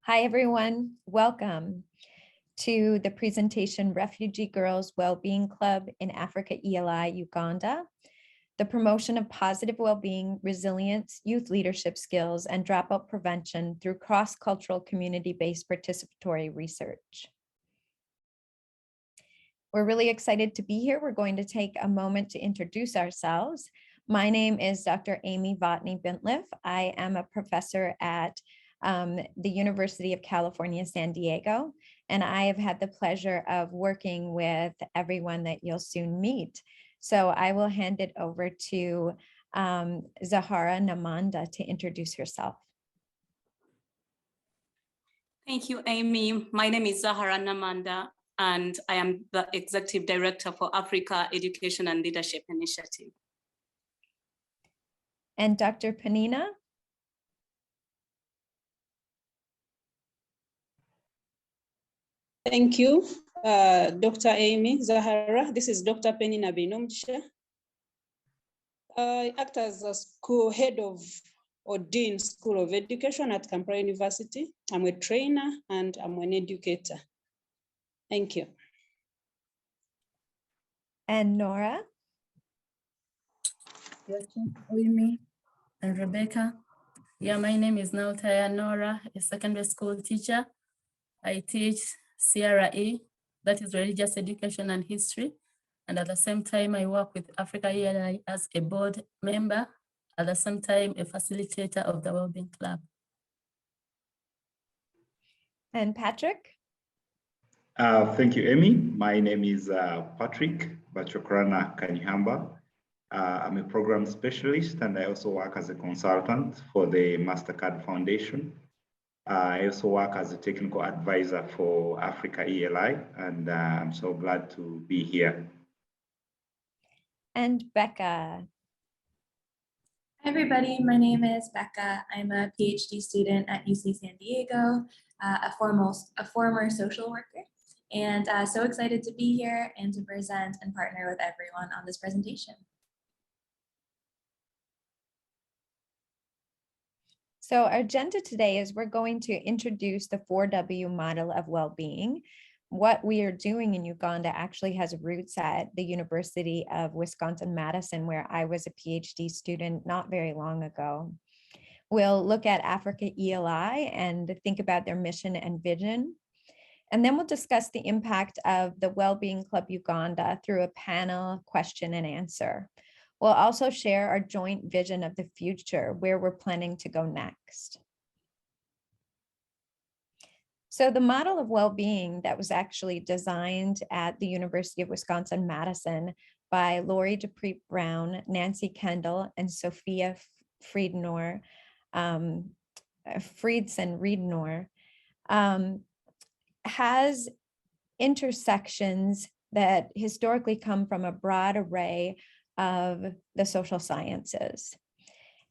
Hi, everyone. Welcome to the presentation Refugee Girls Wellbeing Club in Africa ELI, Uganda, the promotion of positive well-being, resilience, youth leadership skills, and dropout prevention through cross-cultural community-based participatory research. We're really excited to be here. We're going to take a moment to introduce ourselves. My name is Dr. Amy Votney-Bintliff. I am a professor at the University of California, San Diego, and I have had the pleasure of working with everyone that you'll soon meet. So I will hand it over to Zahara Namanda to introduce herself. Thank you, Amy. My name is Zahara Namanda, and I am the Executive Director for Africa Education and Leadership Initiative. And Dr. Panina? Thank you, Dr. Amy Zahara. This is Dr. Penina Binomcha. I act as a school head of or Dean School of Education at Kampala University. I'm a trainer and I'm an educator. Thank you. And Nora? Yes, Amy and Rebecca. Yeah, my name is Nautaya Nora, a secondary school teacher. I teach CRE, that is Religious Education and History. And at the same time, I work with Africa ELI as a board member, at the same time, a facilitator of the Wellbeing Club. And Patrick? Thank you, Amy. My name is Patrick Bachokrana Kanyihamba. I'm a program specialist and I also work as a consultant for the MasterCard Foundation. I also work as a technical advisor for Africa ELI, and I'm so glad to be here. And Becca? Hi everybody, my name is Becca. I'm a PhD student at UC San Diego, a former social worker, and so excited to be here and to present and partner with everyone on this presentation. So our agenda today is we're going to introduce the 4W model of well-being. What we are doing in Uganda actually has roots at the University of Wisconsin-Madison, where I was a PhD student not very long ago. We'll look at Africa ELI and think about their mission and vision. And then we'll discuss the impact of the Wellbeing Club Uganda through a panel question and answer. We'll also share our joint vision of the future, where we're planning to go next. So the model of well-being that was actually designed at the University of Wisconsin-Madison by Lori Dupree Brown, Nancy Kendall, and Sophia Friedson Riednor, has intersections that historically come from a broad array of the social sciences.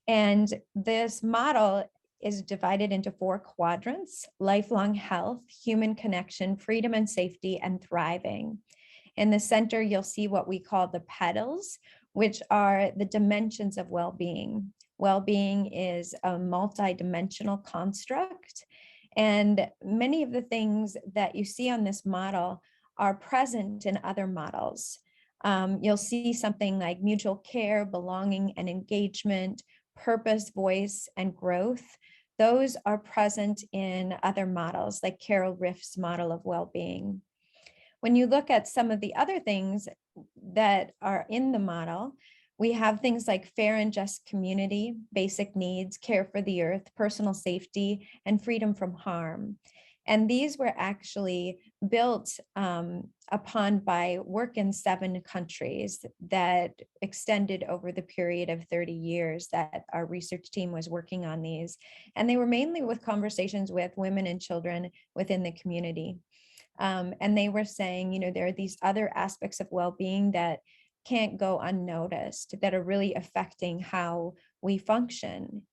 And this model is divided into 4 quadrants: lifelong health, human connection, freedom and safety, and thriving. In the center, you'll see what we call the pedals, which are the dimensions of well-being. Well-being is a multi-dimensional construct, and many of the things that you see on this model are present in other models. You'll see something like mutual care, belonging and engagement, purpose, voice, and growth. Those are present in other models like Carol Riff's model of well-being. When you look at some of the other things that are in the model, we have things like fair and just community, basic needs, care for the earth, personal safety, and freedom from harm. And these were actually built upon by work in 7 countries that extended over the period of 30 years that our research team was working on these. And they were mainly with conversations with women and children within the community. And they were saying, you know, there are these other aspects of well-being that can't go unnoticed, that are really affecting how we function.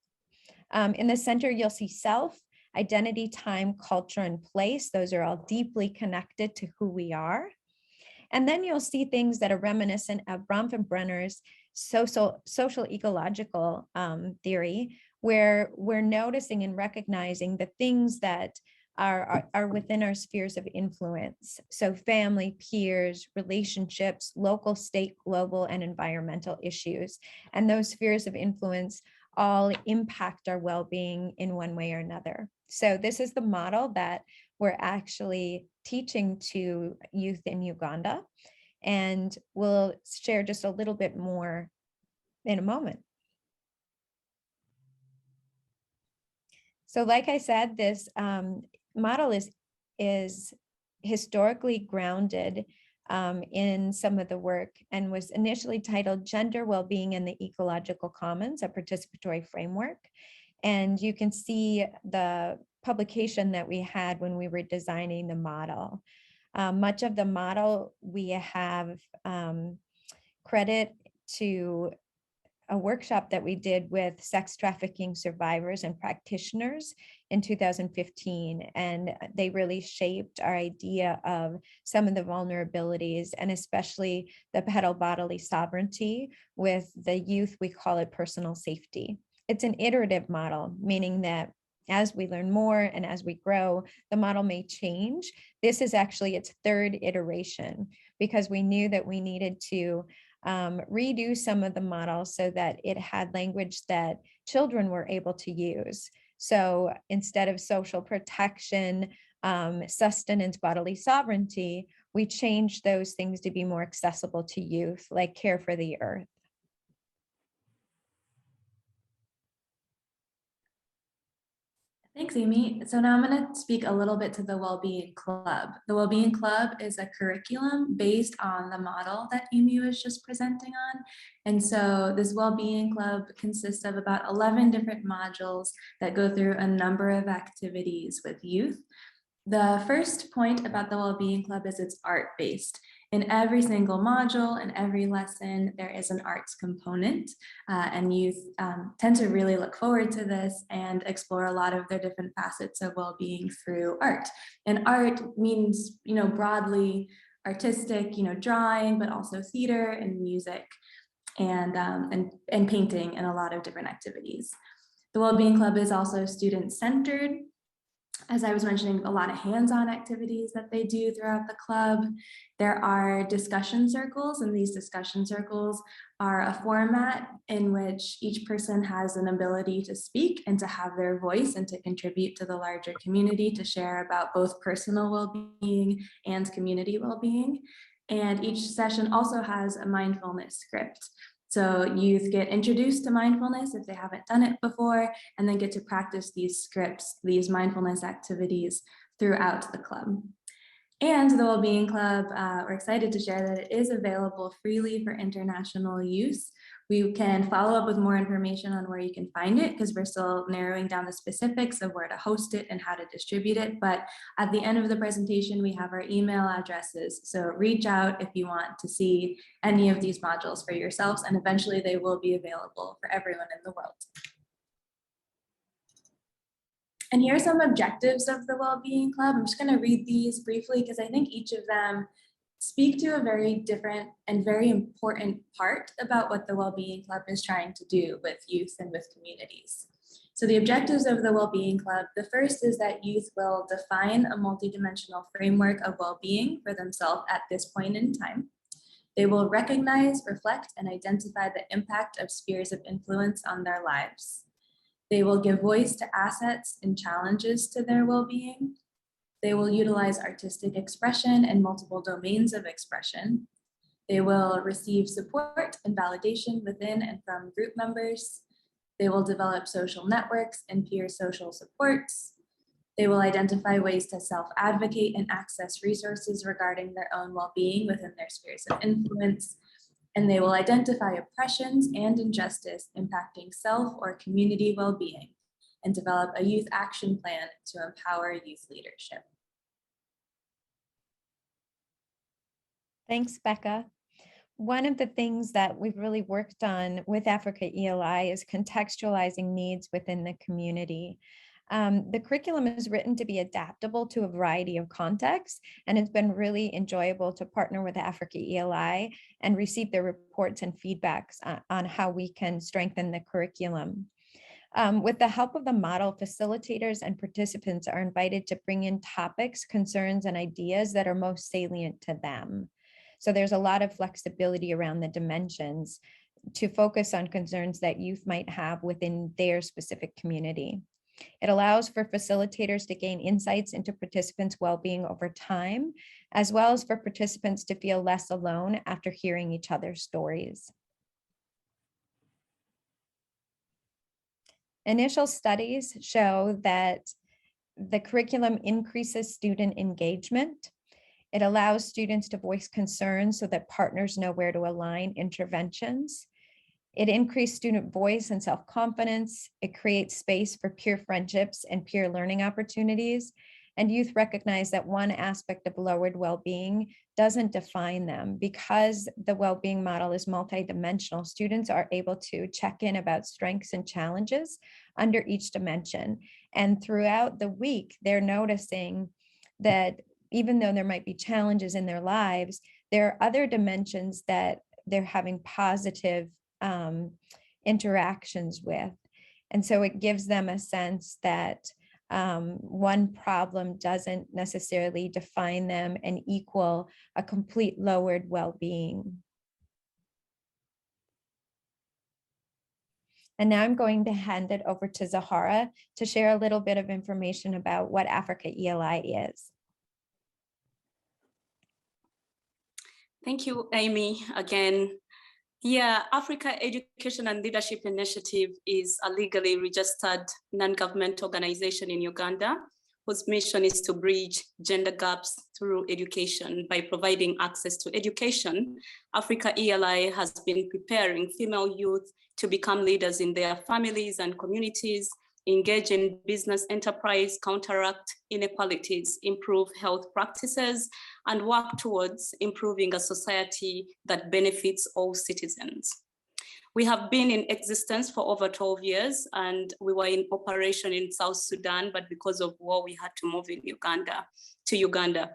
In the center, you'll see self, identity, time, culture, and place. Those are all deeply connected to who we are. And then you'll see things that are reminiscent of Bronfenbrenner's social ecological theory, where we're noticing and recognizing the things that are within our spheres of influence. So family, peers, relationships, local, state, global, and environmental issues. And those spheres of influence all impact our well-being in one way or another. So this is the model that we're actually teaching to youth in Uganda. And we'll share just a little bit more in a moment. So like I said, this model is historically grounded in some of the work and was initially titled Gender, Wellbeing and the Ecological Commons, a Participatory Framework. And you can see the publication that we had when we were designing the model. Much of the model we have credit to a workshop that we did with sex trafficking survivors and practitioners in 2015. And they really shaped our idea of some of the vulnerabilities, and especially the pedal bodily sovereignty. With the youth, we call it personal safety. It's an iterative model, meaning that as we learn more and as we grow, the model may change. This is actually its third iteration, because we knew that we needed to redo some of the models so that it had language that children were able to use. So instead of social protection, sustenance, bodily sovereignty, we changed those things to be more accessible to youth, like care for the earth. Thanks, Amy. So now I'm going to speak a little bit to the Wellbeing Club. The Wellbeing Club is a curriculum based on the model that Amy was just presenting on. And so this Wellbeing Club consists of about 11 different modules that go through a number of activities with youth. The first point about the Wellbeing Club is it's art-based. In every single module and every lesson, there is an arts component, and youth tend to really look forward to this and explore a lot of their different facets of well-being through art. And art means, broadly artistic, drawing, but also theater and music and painting and a lot of different activities. The Wellbeing Club is also student-centered. As I was mentioning, a lot of hands-on activities that they do throughout the club. There are discussion circles, and these discussion circles are a format in which each person has an ability to speak and to have their voice and to contribute to the larger community, to share about both personal well-being and community well-being. And each session also has a mindfulness script. So youth get introduced to mindfulness if they haven't done it before, and then get to practice these scripts, these mindfulness activities throughout the club. And the Wellbeing Club, we're excited to share that it is available freely for international use. We can follow up with more information on where you can find it, because we're still narrowing down the specifics of where to host it and how to distribute it. But at the end of the presentation, we have our email addresses. So reach out if you want to see any of these modules for yourselves, and eventually they will be available for everyone in the world. And here are some objectives of the Wellbeing Club. I'm just going to read these briefly because I think each of them speak to a very different and very important part about what the Wellbeing Club is trying to do with youth and with communities. So the objectives of the Wellbeing Club, the first is that youth will define a multidimensional framework of well-being for themselves at this point in time. They will recognize, reflect, and identify the impact of spheres of influence on their lives. They will give voice to assets and challenges to their well-being. They will utilize artistic expression and multiple domains of expression. They will receive support and validation within and from group members. They will develop social networks and peer social supports. They will identify ways to self-advocate and access resources regarding their own well-being within their spheres of influence. And they will identify oppressions and injustice impacting self or community well-being and develop a youth action plan to empower youth leadership. Thanks, Becca. One of the things that we've really worked on with Africa ELI is contextualizing needs within the community. The curriculum is written to be adaptable to a variety of contexts, and it's been really enjoyable to partner with Africa ELI and receive their reports and feedbacks on how we can strengthen the curriculum. With the help of the model, facilitators and participants are invited to bring in topics, concerns, and ideas that are most salient to them. So there's a lot of flexibility around the dimensions to focus on concerns that youth might have within their specific community. It allows for facilitators to gain insights into participants' well-being over time, as well as for participants to feel less alone after hearing each other's stories. Initial studies show that the curriculum increases student engagement. It allows students to voice concerns so that partners know where to align interventions. It increased student voice and self-confidence. It creates space for peer friendships and peer learning opportunities. And youth recognize that one aspect of lowered well-being doesn't define them. Because the well-being model is multidimensional, students are able to check in about strengths and challenges under each dimension. And throughout the week, they're noticing that even though there might be challenges in their lives, there are other dimensions that they're having positive interactions with. And so it gives them a sense that one problem doesn't necessarily define them and equal a complete lowered well-being. And now I'm going to hand it over to Zahara to share a little bit of information about what Africa ELI is. Thank you, Amy, again. Yeah, Africa Education and Leadership Initiative is a legally registered non-government organization in Uganda whose mission is to bridge gender gaps through education. By providing access to education, Africa ELI has been preparing female youth to become leaders in their families and communities, engage in business enterprise, counteract inequalities, improve health practices, and work towards improving a society that benefits all citizens. We have been in existence for over 12 years, and we were in operation in South Sudan, but because of war, we had to move to Uganda.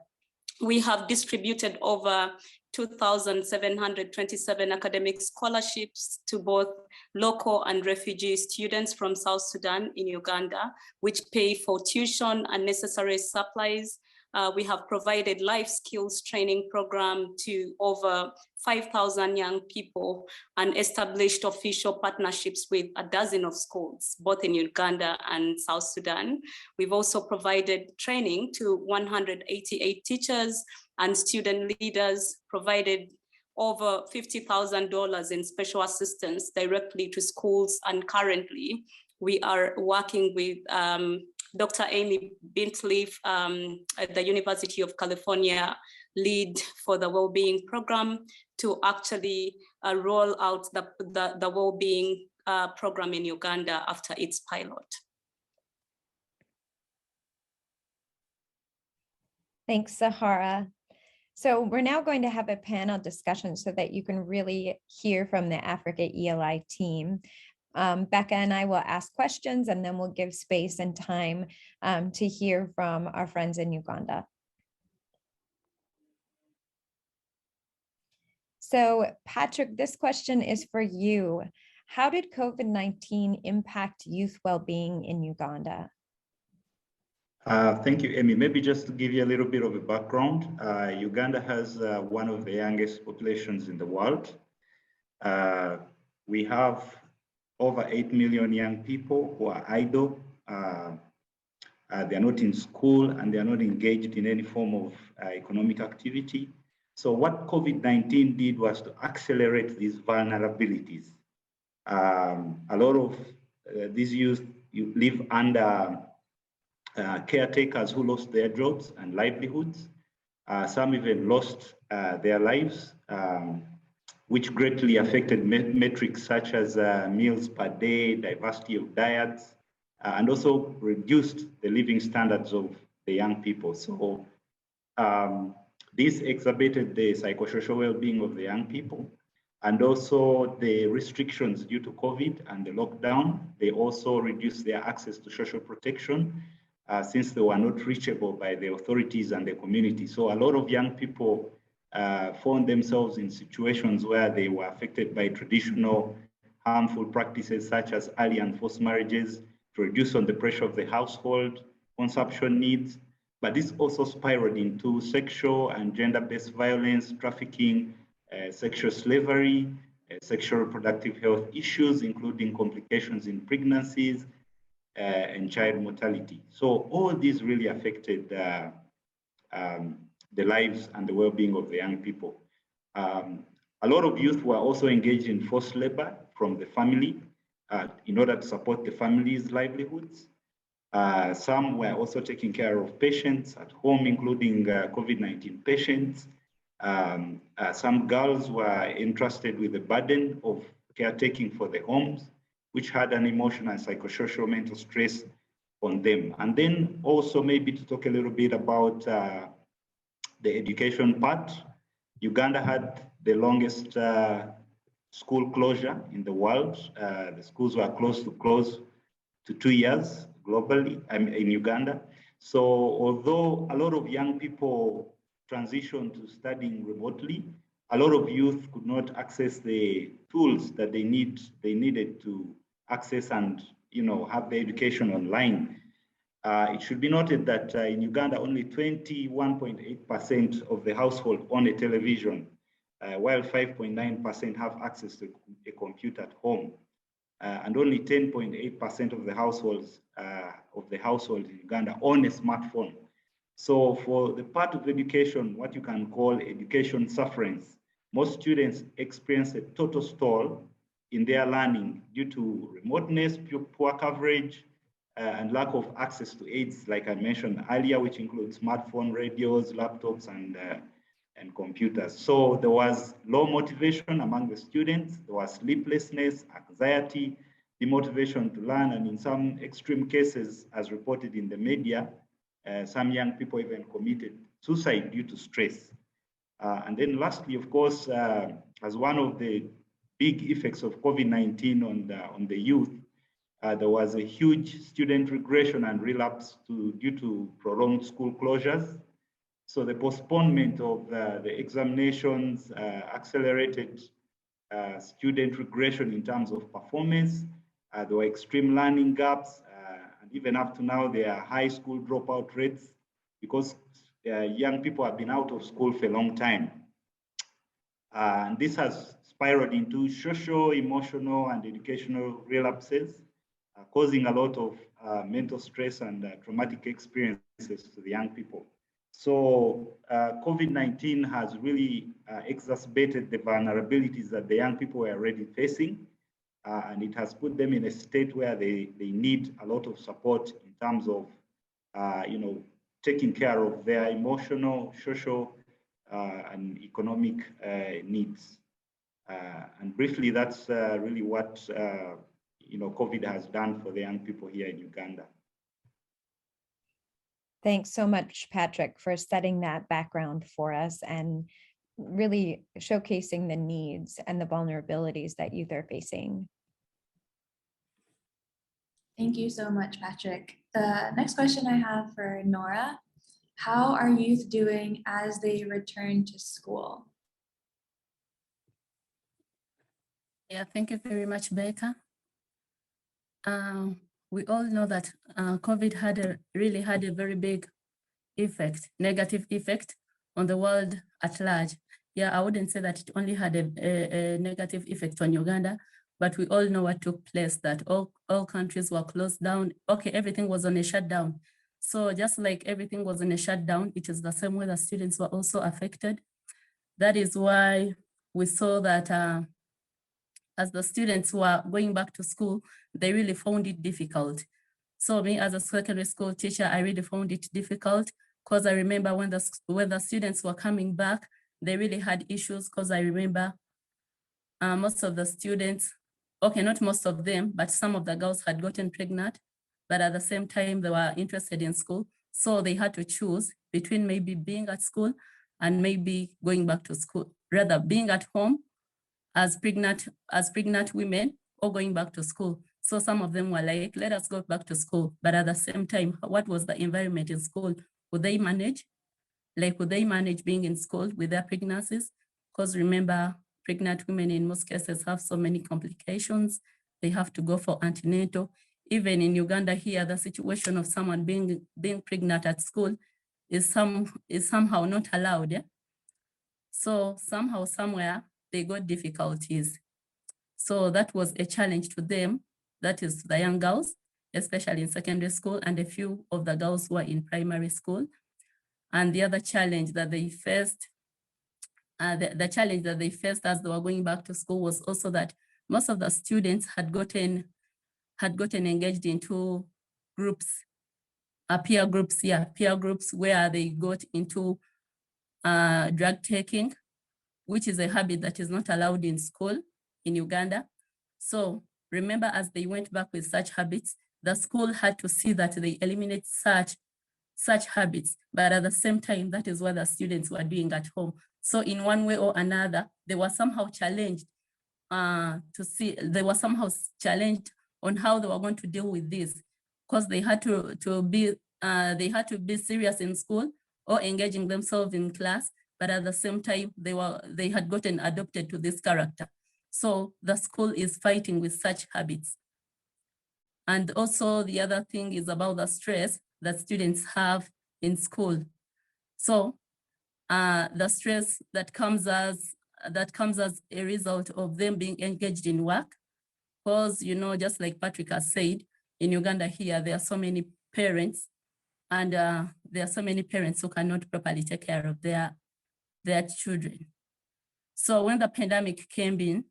We have distributed over 2,727 academic scholarships to both local and refugee students from South Sudan in Uganda, which pay for tuition and necessary supplies. We have provided life skills training program to over 5,000 young people and established official partnerships with a dozen of schools, both in Uganda and South Sudan. We've also provided training to 188 teachers and student leaders, provided over $50,000 in special assistance directly to schools. And currently we are working with Dr. Amy Bentley at the University of California lead for the Wellbeing program to actually roll out the Wellbeing program in Uganda after its pilot. Thanks, Zahara. So we're now going to have a panel discussion so that you can really hear from the Africa ELI team. Becca and I will ask questions, and then we'll give space and time to hear from our friends in Uganda. So Patrick, this question is for you. How did COVID-19 impact youth well-being in Uganda? Thank you, Amy. Maybe just to give you a little bit of a background, Uganda has one of the youngest populations in the world. We have over 8 million young people who are idle. They're not in school and they're not engaged in any form of economic activity. So what COVID-19 did was to accelerate these vulnerabilities. A lot of these youth live under caretakers who lost their jobs and livelihoods. Some even lost their lives, which greatly affected metrics such as meals per day, diversity of diets, and also reduced the living standards of the young people. So this exacerbated the psychosocial well-being of the young people, and also the restrictions due to COVID and the lockdown. They also reduced their access to social protection since they were not reachable by the authorities and the community. So a lot of young people found themselves in situations where they were affected by traditional harmful practices such as early and forced marriages to reduce on the pressure of the household, consumption needs, but this also spiraled into sexual and gender-based violence, trafficking, sexual slavery, sexual reproductive health issues, including complications in pregnancies and child mortality. So all these really affected the lives and the well-being of the young people. A lot of youth were also engaged in forced labor from the family in order to support the family's livelihoods. Some were also taking care of patients at home, including COVID-19 patients. Some girls were entrusted with the burden of caretaking for the homes, which had an emotional and psychosocial mental stress on them. And then also maybe to talk a little bit about the education part. Uganda had the longest school closure in the world. The schools were closed to 2 years globally in Uganda. So although a lot of young people transitioned to studying remotely, a lot of youth could not access the tools that they needed to access and have the education online. It should be noted that in Uganda, only 21.8% of the household own a television, while 5.9% have access to a computer at home. And only 10.8% of the households in Uganda own a smartphone. So for the part of education, what you can call education sufferance, most students experience a total stall in their learning due to remoteness, poor coverage, and lack of access to aids, like I mentioned earlier, which includes smartphone, radios, laptops, and computers. So there was low motivation among the students. There was sleeplessness, anxiety, demotivation to learn, and in some extreme cases, as reported in the media, some young people even committed suicide due to stress. And then lastly, of course, as one of the big effects of COVID-19 on the youth, there was a huge student regression and relapse due to prolonged school closures. So the postponement of the examinations accelerated student regression in terms of performance. There were extreme learning gaps, and even up to now, there are high school dropout rates because young people have been out of school for a long time. And this has spiraled into social, emotional, and educational relapses, causing a lot of mental stress and traumatic experiences to the young people. So COVID-19 has really exacerbated the vulnerabilities that the young people were already facing, and it has put them in a state where they need a lot of support in terms of, taking care of their emotional, social, and economic needs. And briefly, that's really what COVID has done for the young people here in Uganda. Thanks so much, Patrick, for setting that background for us and really showcasing the needs and the vulnerabilities that youth are facing. Thank you so much, Patrick. The next question I have for Nora: how are youth doing as they return to school? Yeah, thank you very much, Becca. We all know that COVID really had a very big effect, negative effect on the world at large. Yeah, I wouldn't say that it only had a negative effect on Uganda, but we all know what took place, that all countries were closed down. Okay, everything was on a shutdown. So just like everything was in a shutdown, it is the same way the students were also affected. That is why we saw that as the students were going back to school, they really found it difficult. So me as a secondary school teacher, I really found it difficult because I remember when the students were coming back, they really had issues because I remember most of the students, okay, not most of them, but some of the girls had gotten pregnant, but at the same time they were interested in school. So they had to choose between maybe being at school and maybe going back to school, rather being at home as pregnant women or going back to school. So some of them were like, let us go back to school. But at the same time, what was the environment in school? Would they manage? Like, would they manage being in school with their pregnancies? Because remember, pregnant women in most cases have so many complications. They have to go for antenatal. Even in Uganda here, the situation of someone being pregnant at school is somehow not allowed. Yeah? So somehow, somewhere, they got difficulties. So that was a challenge to them, that is the young girls, especially in secondary school, and a few of the girls who are in primary school. And the other challenge that they faced, the challenge that they faced as they were going back to school was also that most of the students had gotten engaged into groups, peer groups where they got into drug taking, which is a habit that is not allowed in school in Uganda. So remember, as they went back with such habits, the school had to see that they eliminate such habits, but at the same time, that is what the students were doing at home. So in one way or another, they were somehow challenged on how they were going to deal with this, because they had to be serious in school or engaging themselves in class, but at the same time, they had gotten adopted to this character. So the school is fighting with such habits. And also the other thing is about the stress that students have in school. So the stress that comes as a result of them being engaged in work, because, you know, just like Patrick has said, in Uganda here, there are so many parents, and there are so many parents who cannot properly take care of their children. So when the pandemic came in,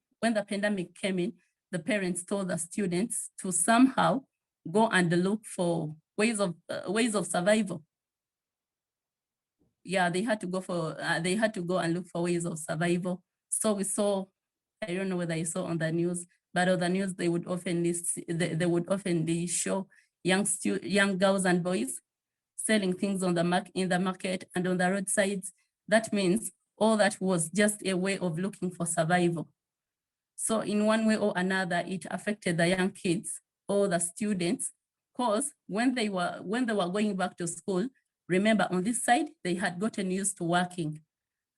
the parents told the students to somehow go and look for ways of survival. Yeah, they had to go and look for ways of survival. So we saw, I don't know whether you saw on the news, but on the news they would often show young girls and boys selling things in the market and on the roadsides. That means all that was just a way of looking for survival. So in one way or another, it affected the young kids or the students, because when they were going back to school, remember, on this side, they had gotten used to working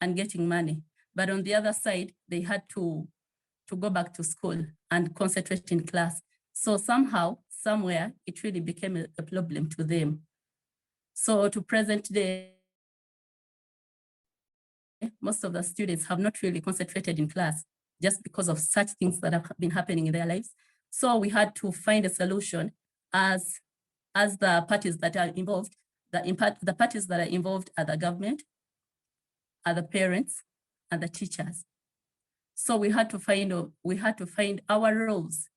and getting money. But on the other side, they had to go back to school and concentrate in class. So somehow, somewhere, it really became a problem to them. So to present day, most of the students have not really concentrated in class just because of such things that have been happening in their lives. So we had to find a solution as the parties that are involved. The parties that are involved are the government, are the parents, and the teachers. So we had to find our roles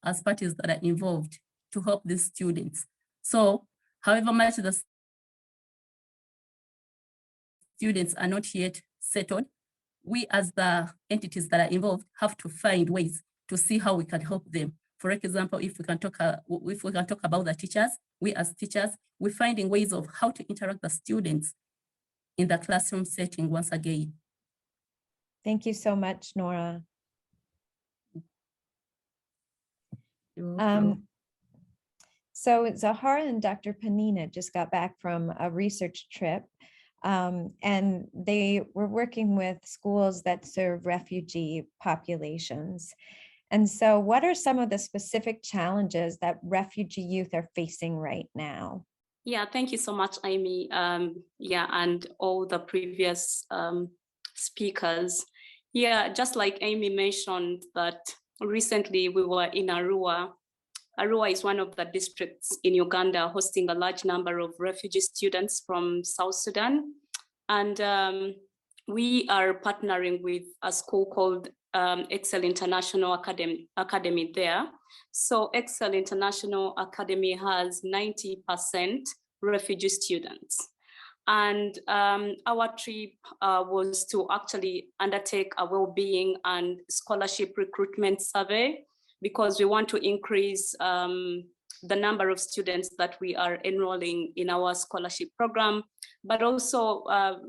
as parties that are involved to help these students. So however much the students are not yet settled, we as the entities that are involved have to find ways to see how we can help them. For example, if we can talk about the teachers, we as teachers, we're finding ways of how to interact with the students in the classroom setting once again. Thank you so much, Nora. So Zahara and Dr. Panina just got back from a research trip, and they were working with schools that serve refugee populations. And so what are some of the specific challenges that refugee youth are facing right now? Yeah, thank you so much, Amy. Yeah, and all the previous speakers. Yeah, just like Amy mentioned that recently we were in Arua. Arua is one of the districts in Uganda hosting a large number of refugee students from South Sudan. And we are partnering with a school called Excel International Academy there. So Excel International Academy has 90% refugee students. And our trip was to actually undertake a well-being and scholarship recruitment survey, because we want to increase the number of students that we are enrolling in our scholarship program, but also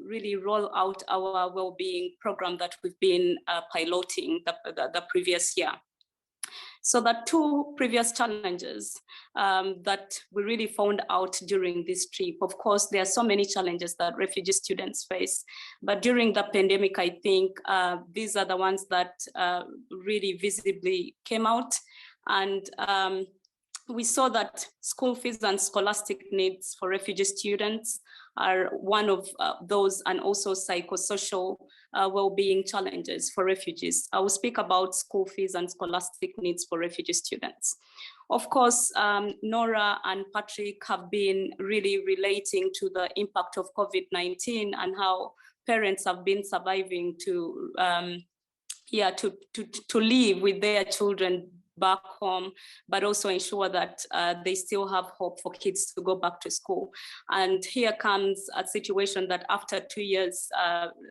really roll out our well-being program that we've been piloting the previous year. So the two previous challenges that we really found out during this trip, of course, there are so many challenges that refugee students face, but during the pandemic, I think these are the ones that really visibly came out. And we saw that school fees and scholastic needs for refugee students are one of those, and also psychosocial well-being challenges for refugees. I will speak about school fees and scholastic needs for refugee students. Of course, Nora and Patrick have been really relating to the impact of COVID-19 and how parents have been surviving to live with their children back home, but also ensure that they still have hope for kids to go back to school. And here comes a situation that after 2 years,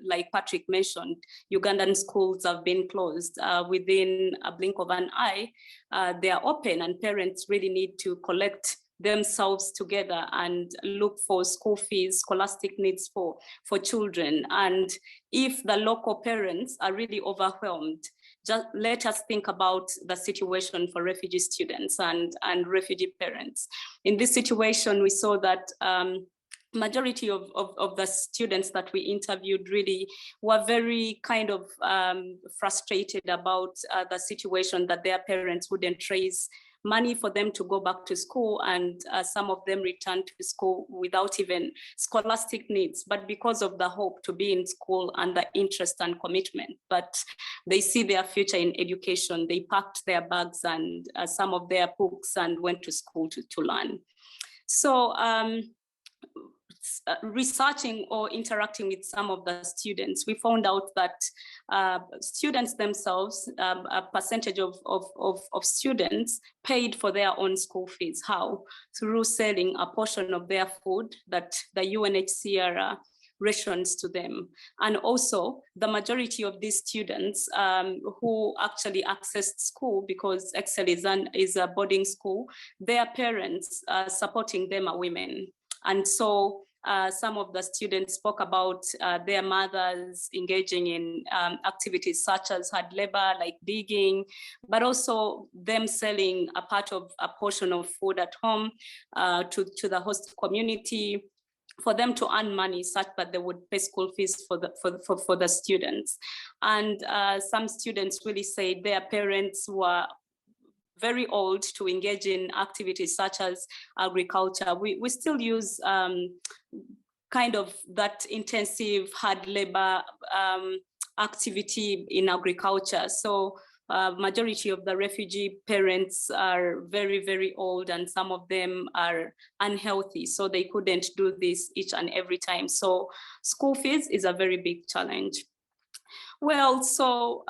like Patrick mentioned, Ugandan schools have been closed. Within a blink of an eye, they are open, and parents really need to collect themselves together and look for school fees, scholastic needs for children. And if the local parents are really overwhelmed, just let us think about the situation for refugee students and refugee parents. In this situation, we saw that majority of the students that we interviewed really were very kind of frustrated about the situation, that their parents wouldn't raise money for them to go back to school, and some of them returned to school without even scholastic needs, but because of the hope to be in school and the interest and commitment. But they see their future in education. They packed their bags and some of their books and went to school to learn. So researching or interacting with some of the students, we found out that students themselves, a percentage of students paid for their own school fees. How? Through selling a portion of their food that the UNHCR rations to them. And also the majority of these students who actually accessed school, because Excel is a boarding school, their parents supporting them are women. And so some of the students spoke about their mothers engaging in activities such as hard labor, like digging, but also them selling a portion of food at home to the host community, for them to earn money such that they would pay school fees for the students. And some students really say their parents were very old to engage in activities such as agriculture. We still use kind of that intensive hard labor activity in agriculture. So majority of the refugee parents are very, very old, and some of them are unhealthy, so they couldn't do this each and every time. So school fees is a very big challenge. Well, so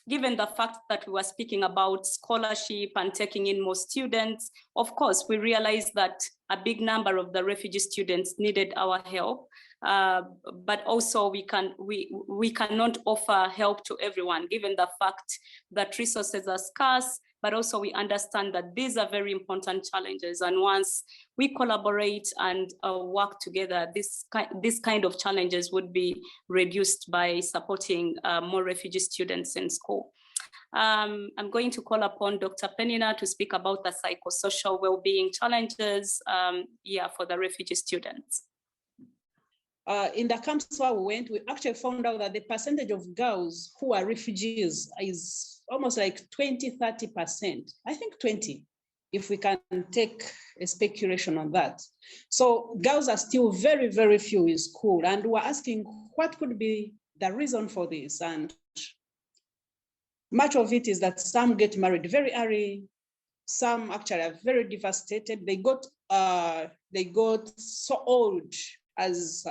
given the fact that we were speaking about scholarship and taking in more students, of course, we realized that a big number of the refugee students needed our help. But also we cannot offer help to everyone, given the fact that resources are scarce, but also we understand that these are very important challenges. And once we collaborate and work together, this kind of challenges would be reduced by supporting more refugee students in school. I'm going to call upon Dr. Penina to speak about the psychosocial well-being challenges for the refugee students. In the camps where we went, we actually found out that the percentage of girls who are refugees is almost like 20-30%. I think 20, if we can take a speculation on that. So girls are still very, very few in school, and we're asking what could be the reason for this. And much of it is that some get married very early, some actually are very devastated. They got so old, as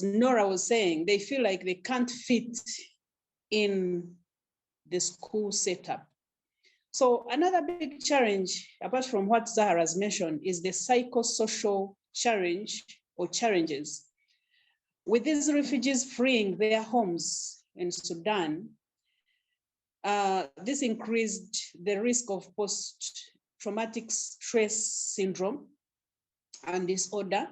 Nora was saying, they feel like they can't fit in the school setup. So another big challenge, apart from what Zahra has mentioned, is the psychosocial challenge or challenges. With these refugees freeing their homes in Sudan, this increased the risk of post-traumatic stress syndrome and disorder,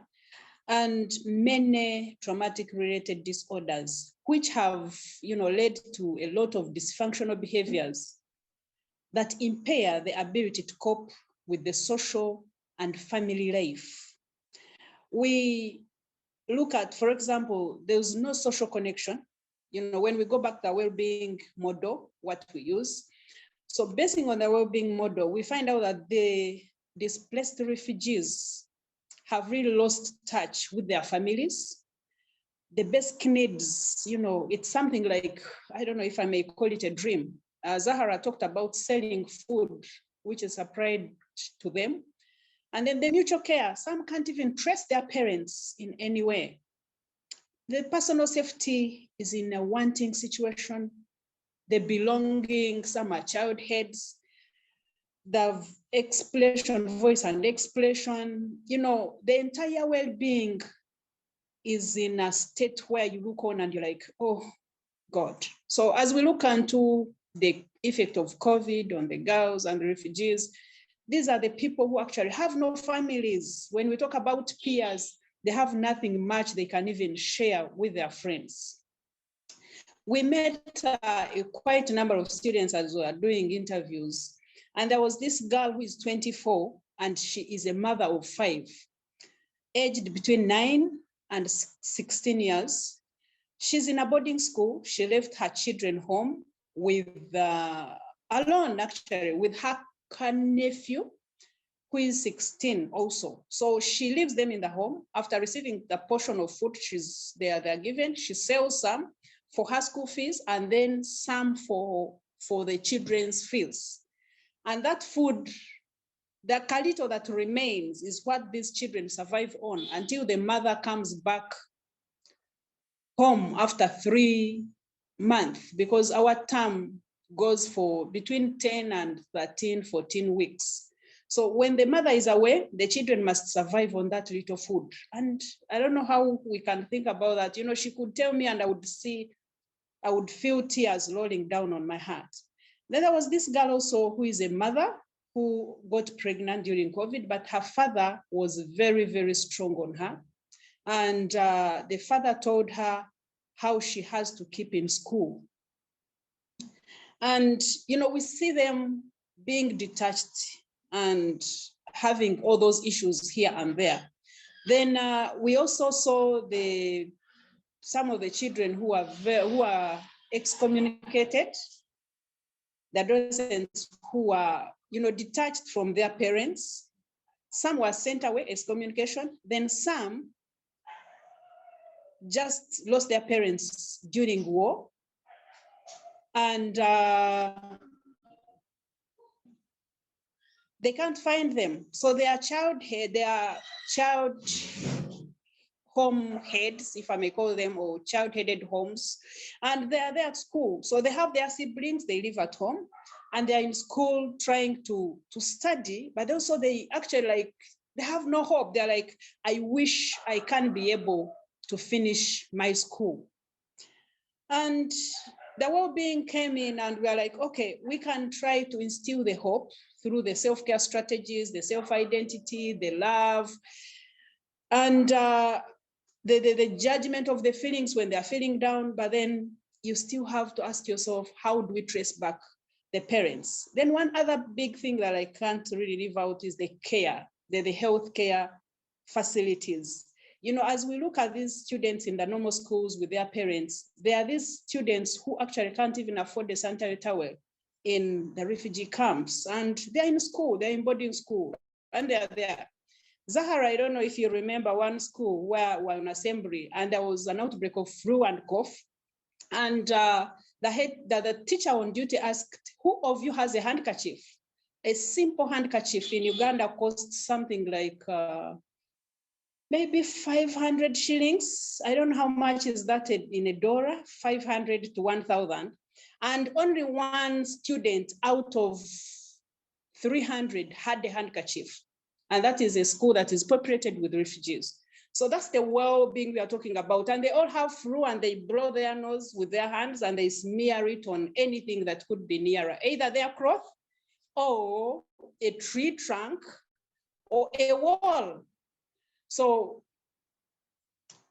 and many traumatic related disorders, which have led to a lot of dysfunctional behaviors that impair the ability to cope with the social and family life. We look at, for example, there's no social connection. When we go back to the well-being model, what we use. So basing on the well-being model, we find out that the displaced refugees have really lost touch with their families. The basic needs, it's something like, I don't know if I may call it a dream. Zahara talked about selling food, which is supplied to them. And then the mutual care, some can't even trace their parents in any way. The personal safety is in a wanting situation. The belonging, some are child heads. The expression, voice and expression, the entire well-being is in a state where you look on and you're like, oh God. So as we look into the effect of COVID on the girls and the refugees, these are the people who actually have no families. When we talk about peers, they have nothing much they can even share with their friends. We met quite a number of students as we were doing interviews. And there was this girl who is 24, and she is a mother of 5, aged between 9 and 16 years. She's in a boarding school. She left her children home with, alone actually, with her nephew, who is 16 also. So she leaves them in the home. After receiving the portion of food they're given, she sells some for her school fees and then some for the children's fees. And that food, the calito that remains is what these children survive on until the mother comes back home after 3 months, because our term goes for between 10 and 13, 14 weeks. So when the mother is away, the children must survive on that little food. And I don't know how we can think about that. She could tell me and I would feel tears rolling down on my heart. Then there was this girl also who is a mother who got pregnant during COVID, but her father was very, very strong on her. And the father told her how she has to keep in school. And, we see them being detached and having all those issues here and there. Then we also saw some of the children who are excommunicated, the adolescents who are, detached from their parents. Some were sent away, excommunication. Then some just lost their parents during war. And they can't find them. So they are child home heads, if I may call them, or child-headed homes. And they are there at school. So they have their siblings, they live at home, and they're in school trying to study, but also they actually they have no hope. They're like, I wish I can be able to finish my school. And the well-being came in and we are like, okay, we can try to instill the hope through the self-care strategies, the self-identity, the love, and the judgment of the feelings when they're feeling down. But then you still have to ask yourself, how do we trace back the parents? Then one other big thing that I can't really leave out is the care, the health care facilities. As we look at these students in the normal schools with their parents, there are these students who actually can't even afford the sanitary towel in the refugee camps. And they're in school, they're in boarding school, and they're there. Zahara, I don't know if you remember one school where we're on assembly and there was an outbreak of flu and cough. And the teacher on duty asked, who of you has a handkerchief? A simple handkerchief in Uganda costs something like maybe 500 shillings. I don't know how much is that in a dollar, 500 to 1,000. And only one student out of 300 had a handkerchief. And that is a school that is populated with refugees. So that's the well-being we are talking about. And they all have flu and they blow their nose with their hands and they smear it on anything that could be nearer, either their cloth or a tree trunk or a wall. So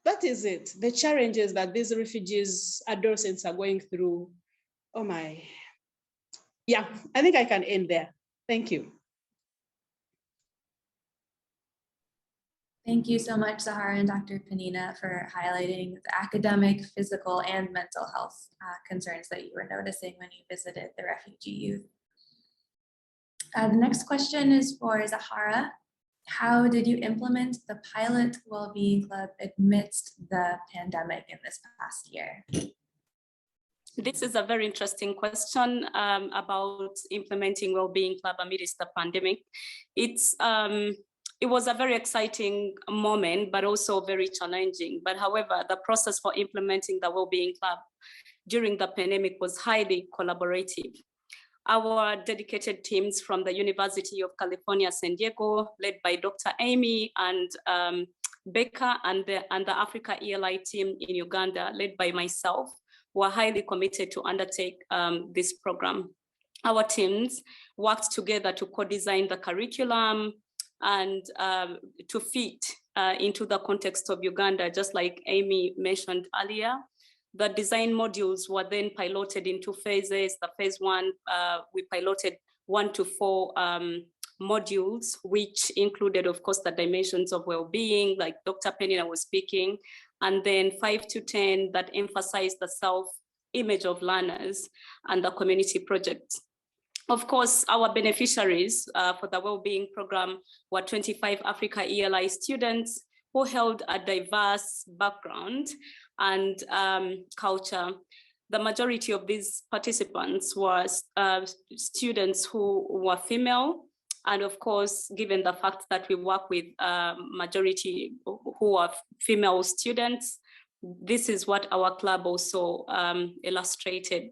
that is it. The challenges that these refugees, adolescents are going through, oh my. Yeah, I think I can end there. Thank you. Thank you so much, Zahara and Dr. Panina, for highlighting the academic, physical, and mental health concerns that you were noticing when you visited the refugee youth. The next question is for Zahara. How did you implement the pilot Wellbeing Club amidst the pandemic in this past year? This is a very interesting question about implementing Wellbeing Club amidst the pandemic. It was a very exciting moment, but also very challenging. But however, the process for implementing the Wellbeing Club during the pandemic was highly collaborative. Our dedicated teams from the University of California, San Diego, led by Dr. Amy and Becca, and the Africa ELI team in Uganda, led by myself, were highly committed to undertake this program. Our teams worked together to co-design the curriculum and to fit into the context of Uganda, just like Amy mentioned earlier. The design modules were then piloted into phases. The phase one, we piloted 1 to 4 modules, which included, of course, the dimensions of well-being, like Dr. Penina was speaking, and then 5 to 10 that emphasized the self-image of learners and the community project. Of course, our beneficiaries for the well-being program were 25 Africa ELI students who held a diverse background and culture. The majority of these participants were students who were female. And of course, given the fact that we work with majority who are female students, this is what our club also illustrated.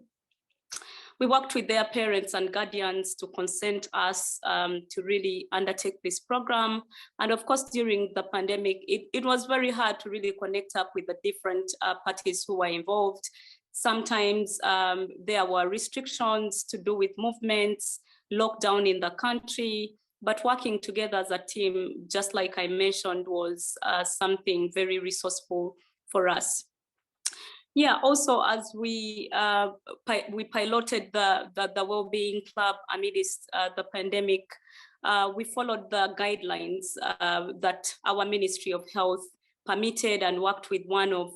We worked with their parents and guardians to consent us to really undertake this program. And of course, during the pandemic, it was very hard to really connect up with the different parties who were involved. Sometimes there were restrictions to do with movements, lockdown in the country, but working together as a team, just like I mentioned, was something very resourceful for us. Yeah, also as we piloted the Wellbeing Club amidst the pandemic, we followed the guidelines that our Ministry of Health permitted and worked with one of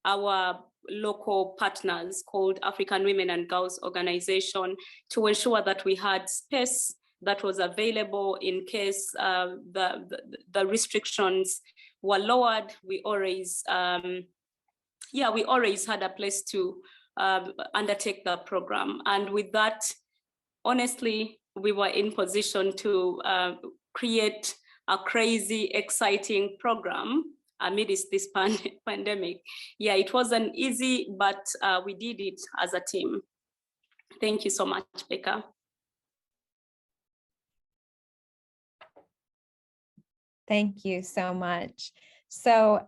our local partners called African Women and Girls Organization to ensure that we had space that was available in case the restrictions were lowered. We always had a place to undertake the program. And with that, honestly, we were in position to create a crazy, exciting program amidst this pandemic. Yeah, it wasn't easy, but we did it as a team. Thank you so much, Becca. Thank you so much. So,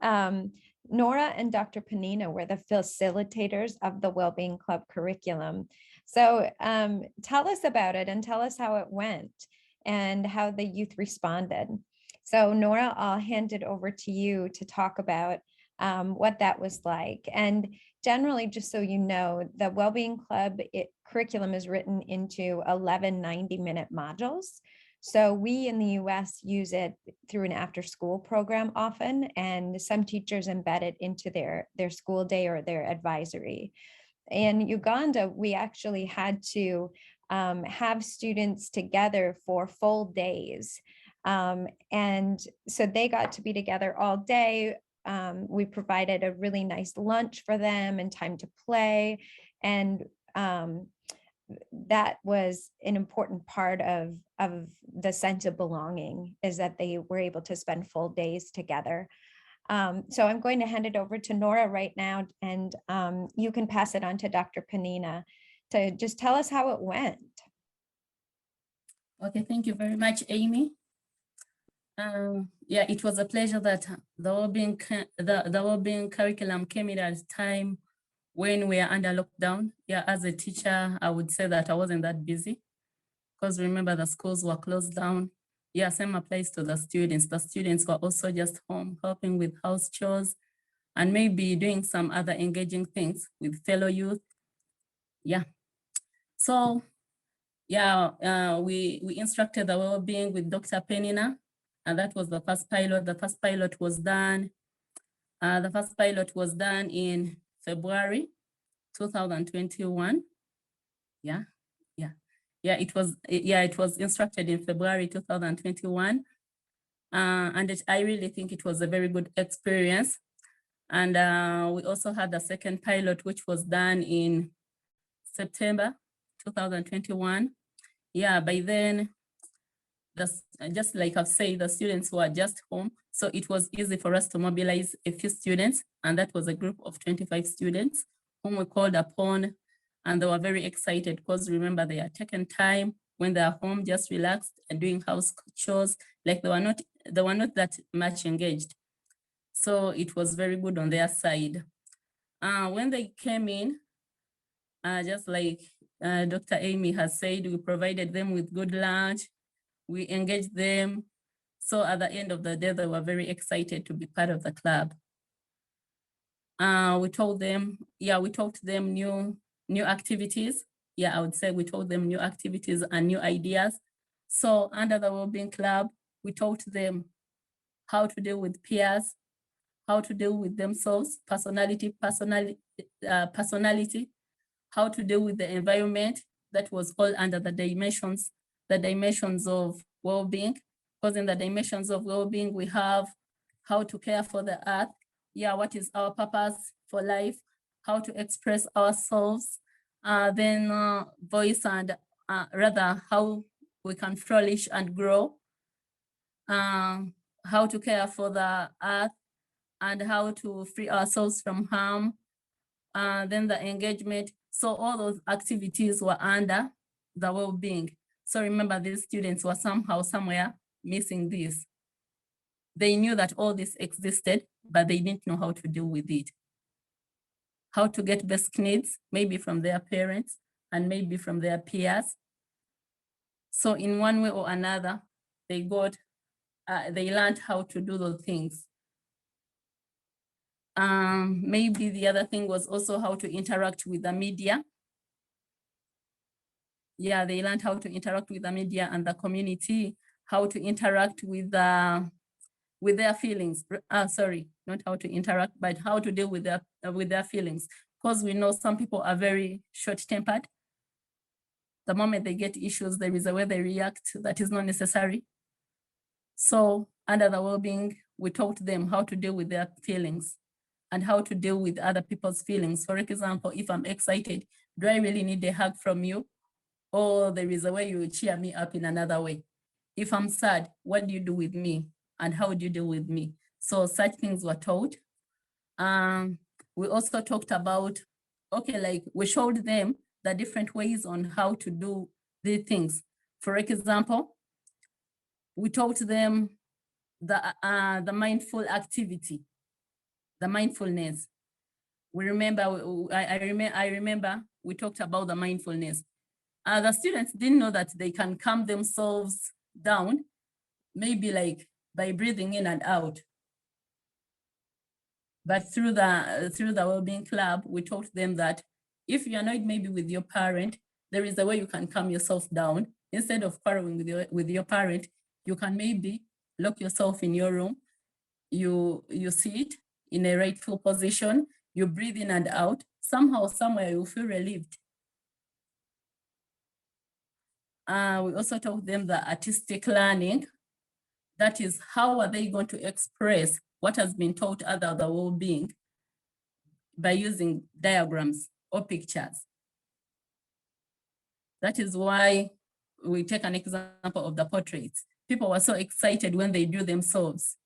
Nora and Dr. Panina were the facilitators of the Wellbeing Club curriculum. So tell us about it and tell us how it went and how the youth responded. So Nora, I'll hand it over to you to talk about what that was like. And generally, just so you know, the Wellbeing Club curriculum is written into 11 90-minute modules. So we in the US use it through an after-school program often, and some teachers embed it into their school day or their advisory. In Uganda, we actually had to have students together for full days. And so they got to be together all day. We provided a really nice lunch for them and time to play. And that was an important part of the sense of belonging, is that they were able to spend full days together. So I'm going to hand it over to Nora right now, and you can pass it on to Dr. Panina to just tell us how it went. Okay, thank you very much, Amy. Yeah, it was a pleasure that the Wellbeing curriculum came in at a time when we are under lockdown. Yeah, as a teacher, I would say that I wasn't that busy, because remember the schools were closed down. Yeah, same applies to the students. The students were also just home helping with house chores and maybe doing some other engaging things with fellow youth. Yeah. So Yeah, we instructed the well-being with Dr. Penina, and that was the first pilot. The first pilot was done. The first pilot was done in February 2021. Yeah. It was instructed in February 2021, and I really think it was a very good experience. And we also had the second pilot, which was done in September 2021. Yeah, by then, just like I've said, the students were just home. So it was easy for us to mobilize a few students. And that was a group of 25 students whom we called upon. And they were very excited because remember, they had taken time when they are home, just relaxed and doing house chores. Like they were not that much engaged. So it was very good on their side. When they came in, just like Dr. Amy has said, we provided them with good lunch. We engaged them. So at the end of the day, they were very excited to be part of the club. We taught them new activities. Yeah, I would say we taught them new activities and new ideas. So under the Wellbeing Club, we taught them how to deal with peers, how to deal with themselves, personality, how to deal with the environment. That was all under the dimensions of well-being. Because in the dimensions of well-being, we have how to care for the earth. Yeah, what is our purpose for life? How to express ourselves. Then voice and rather how we can flourish and grow. How to care for the earth and how to free ourselves from harm. Then the engagement. So all those activities were under the well-being. So remember, these students were somehow, somewhere missing this. They knew that all this existed, but they didn't know how to deal with it. How to get basic needs, maybe from their parents and maybe from their peers. So in one way or another, they learned how to do those things. Maybe the other thing was also how to interact with the media. Yeah, they learned how to interact with the media and the community, how to interact with their feelings. Sorry, not how to interact, but how to deal with their feelings. Because we know some people are very short-tempered. The moment they get issues, there is a way they react that is not necessary. So under the well-being, we taught them how to deal with their feelings and how to deal with other people's feelings. For example, if I'm excited, do I really need a hug from you? Or there is a way you cheer me up in another way. If I'm sad, what do you do with me? And how do you deal with me? So such things were taught. We also talked about, like we showed them the different ways on how to do these things. For example, we taught them the mindful activity, the mindfulness. I remember we talked about the mindfulness. The students didn't know that they can calm themselves down, maybe like by breathing in and out. But through the Wellbeing Club, we taught them that if you're annoyed maybe with your parent, there is a way you can calm yourself down. Instead of quarreling with your parent, you can maybe lock yourself in your room. You sit in a rightful position, you breathe in and out. Somehow, somewhere you feel relieved. We also taught them the artistic learning. That is, how are they going to express what has been taught under the well-being by using diagrams or pictures. That is why we take an example of the portraits. People were so excited when they do themselves.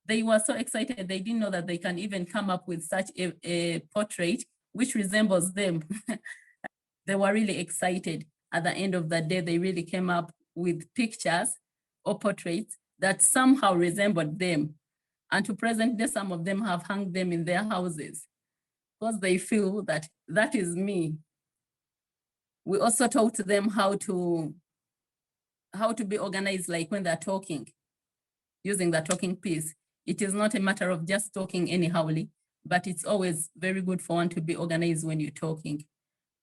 They were so excited, they didn't know that they can even come up with such a portrait which resembles them. They were really excited. At the end of the day, they really came up with pictures or portraits that somehow resembled them. And to present day, some of them have hung them in their houses because they feel that that is me. We also taught them how to be organized, like when they're talking, using the talking piece. It is not a matter of just talking anyhowly, but it's always very good for one to be organized when you're talking.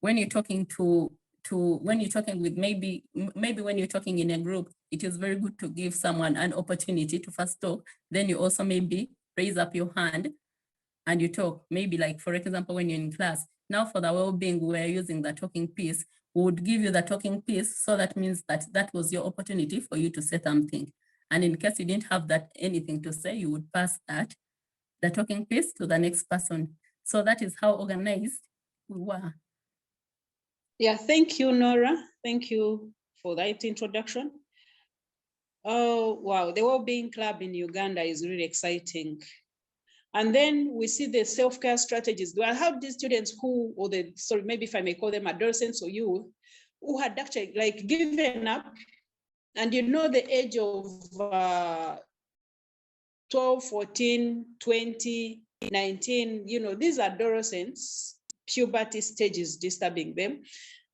When you're talking to when you're talking with maybe when you're talking in a group, it is very good to give someone an opportunity to first talk. Then you also maybe raise up your hand and you talk. Maybe like, for example, when you're in class. Now for the well-being, we're using the talking piece. We would give you the talking piece. So that means that was your opportunity for you to say something. And in case you didn't have anything to say, you would pass the talking piece to the next person. So that is how organized we were. Yeah, thank you, Nora. Thank you for that introduction. Oh, wow. The Wellbeing Club in Uganda is really exciting. And then we see the self-care strategies. Do I have these students who, sorry, maybe if I may call them adolescents or youth, who had actually like given up, and you know the age of 12, 14, 20, 19, you know, these adolescents, puberty stages disturbing them.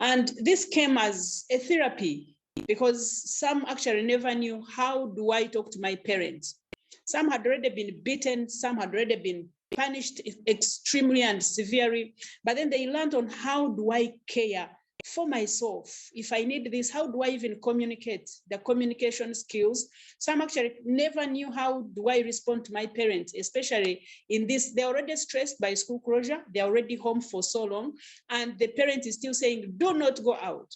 And this came as a therapy because some actually never knew, how do I talk to my parents? Some had already been beaten, some had already been punished extremely and severely, but then they learned on how do I care for myself? If I need this, how do I even communicate? The communication skills. Some actually never knew, how do I respond to my parents, especially in this, they're already stressed by school closure, they're already home for so long, and the parent is still saying, do not go out.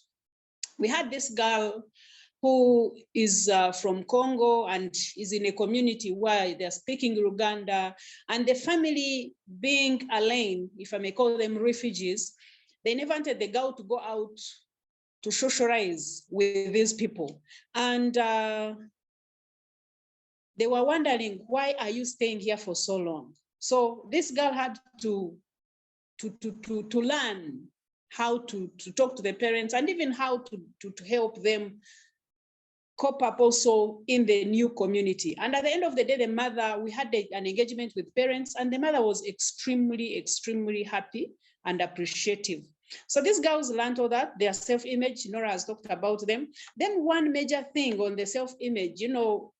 We had this girl who is from Congo and is in a community where they're speaking Uganda, and the family being alien, if I may call them refugees, they never wanted the girl to go out to socialize with these people. And they were wondering, why are you staying here for so long? So this girl had to learn how to talk to the parents and even how to help them cope up also in the new community. And at the end of the day, the mother, we had an engagement with parents, and the mother was extremely, extremely happy and appreciative. So these girls learned all that, their self-image, Nora has talked about them. Then one major thing on the self-image, you know,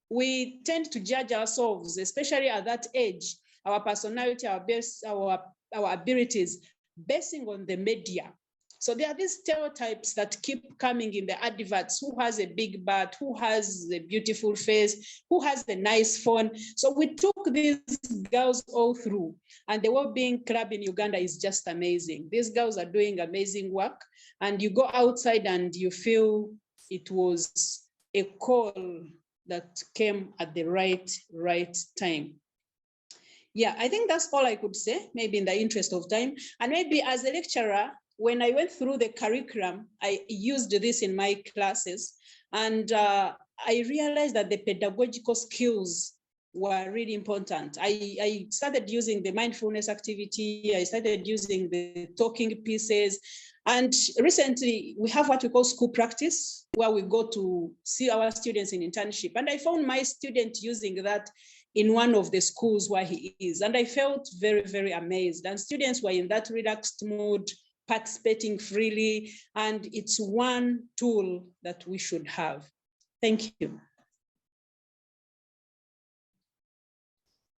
we tend to judge ourselves, especially at that age, our personality, our abilities, basing on the media. So there are these stereotypes that keep coming in the adverts: who has a big butt, who has a beautiful face, who has a nice phone. So we took these girls all through, and the Wellbeing Club in Uganda is just amazing. These girls are doing amazing work, and you go outside and you feel it was a call that came at the right time. Yeah, I think that's all I could say, maybe in the interest of time. And maybe as a lecturer, when I went through the curriculum, I used this in my classes, and I realized that the pedagogical skills were really important. I started using the mindfulness activity, I started using the talking pieces, and recently we have what we call school practice, where we go to see our students in internship. And I found my student using that in one of the schools where he is, and I felt very, very amazed. And students were in that relaxed mood, participating freely, and it's one tool that we should have. Thank you.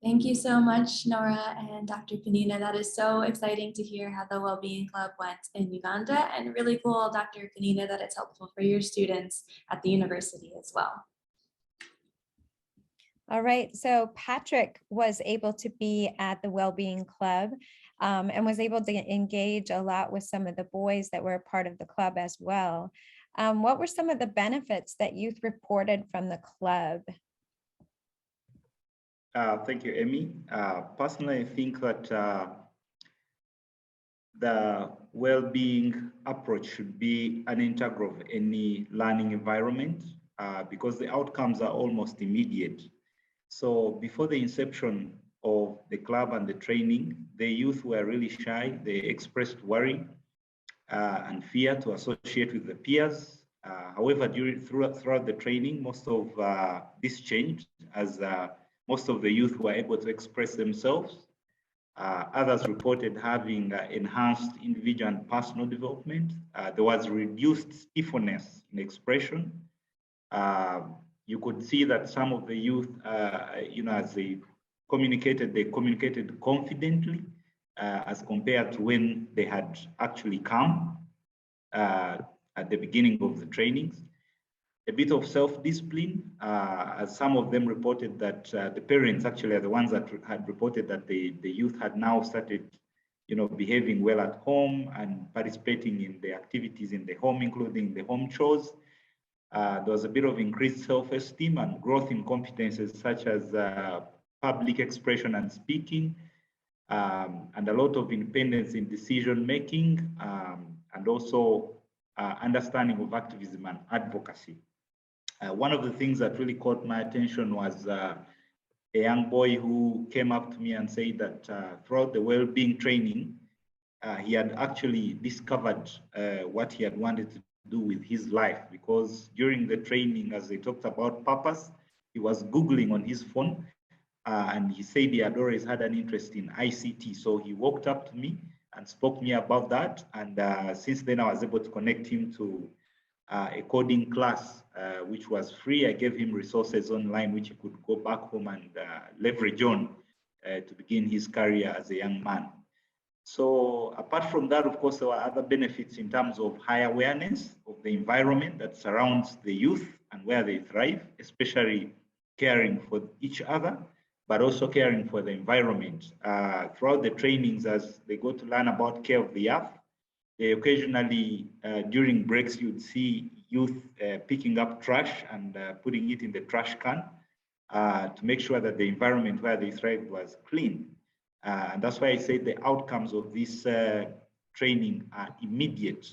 Thank you so much, Nora and Dr. Penina. That is so exciting to hear how the Wellbeing Club went in Uganda, and really cool, Dr. Penina, that it's helpful for your students at the university as well. All right, so Patrick was able to be at the Wellbeing Club and was able to engage a lot with some of the boys that were a part of the club as well. What were some of the benefits that youth reported from the club? Thank you, Amy. Personally, I think that the well-being approach should be an integral of any learning environment because the outcomes are almost immediate. So before the inception of the club and the training, the youth were really shy. They expressed worry and fear to associate with the peers. However, throughout the training, most of this changed as most of the youth were able to express themselves. Others reported having enhanced individual and personal development. There was reduced stiffness in expression. You could see that some of the youth, as they communicated confidently as compared to when they had actually come. at the beginning of the trainings. A bit of self-discipline, as some of them reported that the parents actually are the ones that had reported that the youth had now started, behaving well at home and participating in the activities in the home, including the home chores. There was a bit of increased self-esteem and growth in competences such as public expression and speaking, and a lot of independence in decision-making, and also understanding of activism and advocacy. One of the things that really caught my attention was a young boy who came up to me and said that throughout the well-being training, he had actually discovered what he had wanted to do with his life, because during the training, as they talked about purpose, he was Googling on his phone, and he said he had always had an interest in ICT. So he walked up to me and spoke to me about that. And since then, I was able to connect him to a coding class, which was free. I gave him resources online, which he could go back home and leverage on to begin his career as a young man. So apart from that, of course, there were other benefits in terms of high awareness of the environment that surrounds the youth and where they thrive, especially caring for each other, but also caring for the environment. Throughout the trainings, as they go to learn about care of the earth, they occasionally, during breaks, you'd see youth picking up trash and putting it in the trash can to make sure that the environment where they thrive was clean. And that's why I say the outcomes of this training are immediate.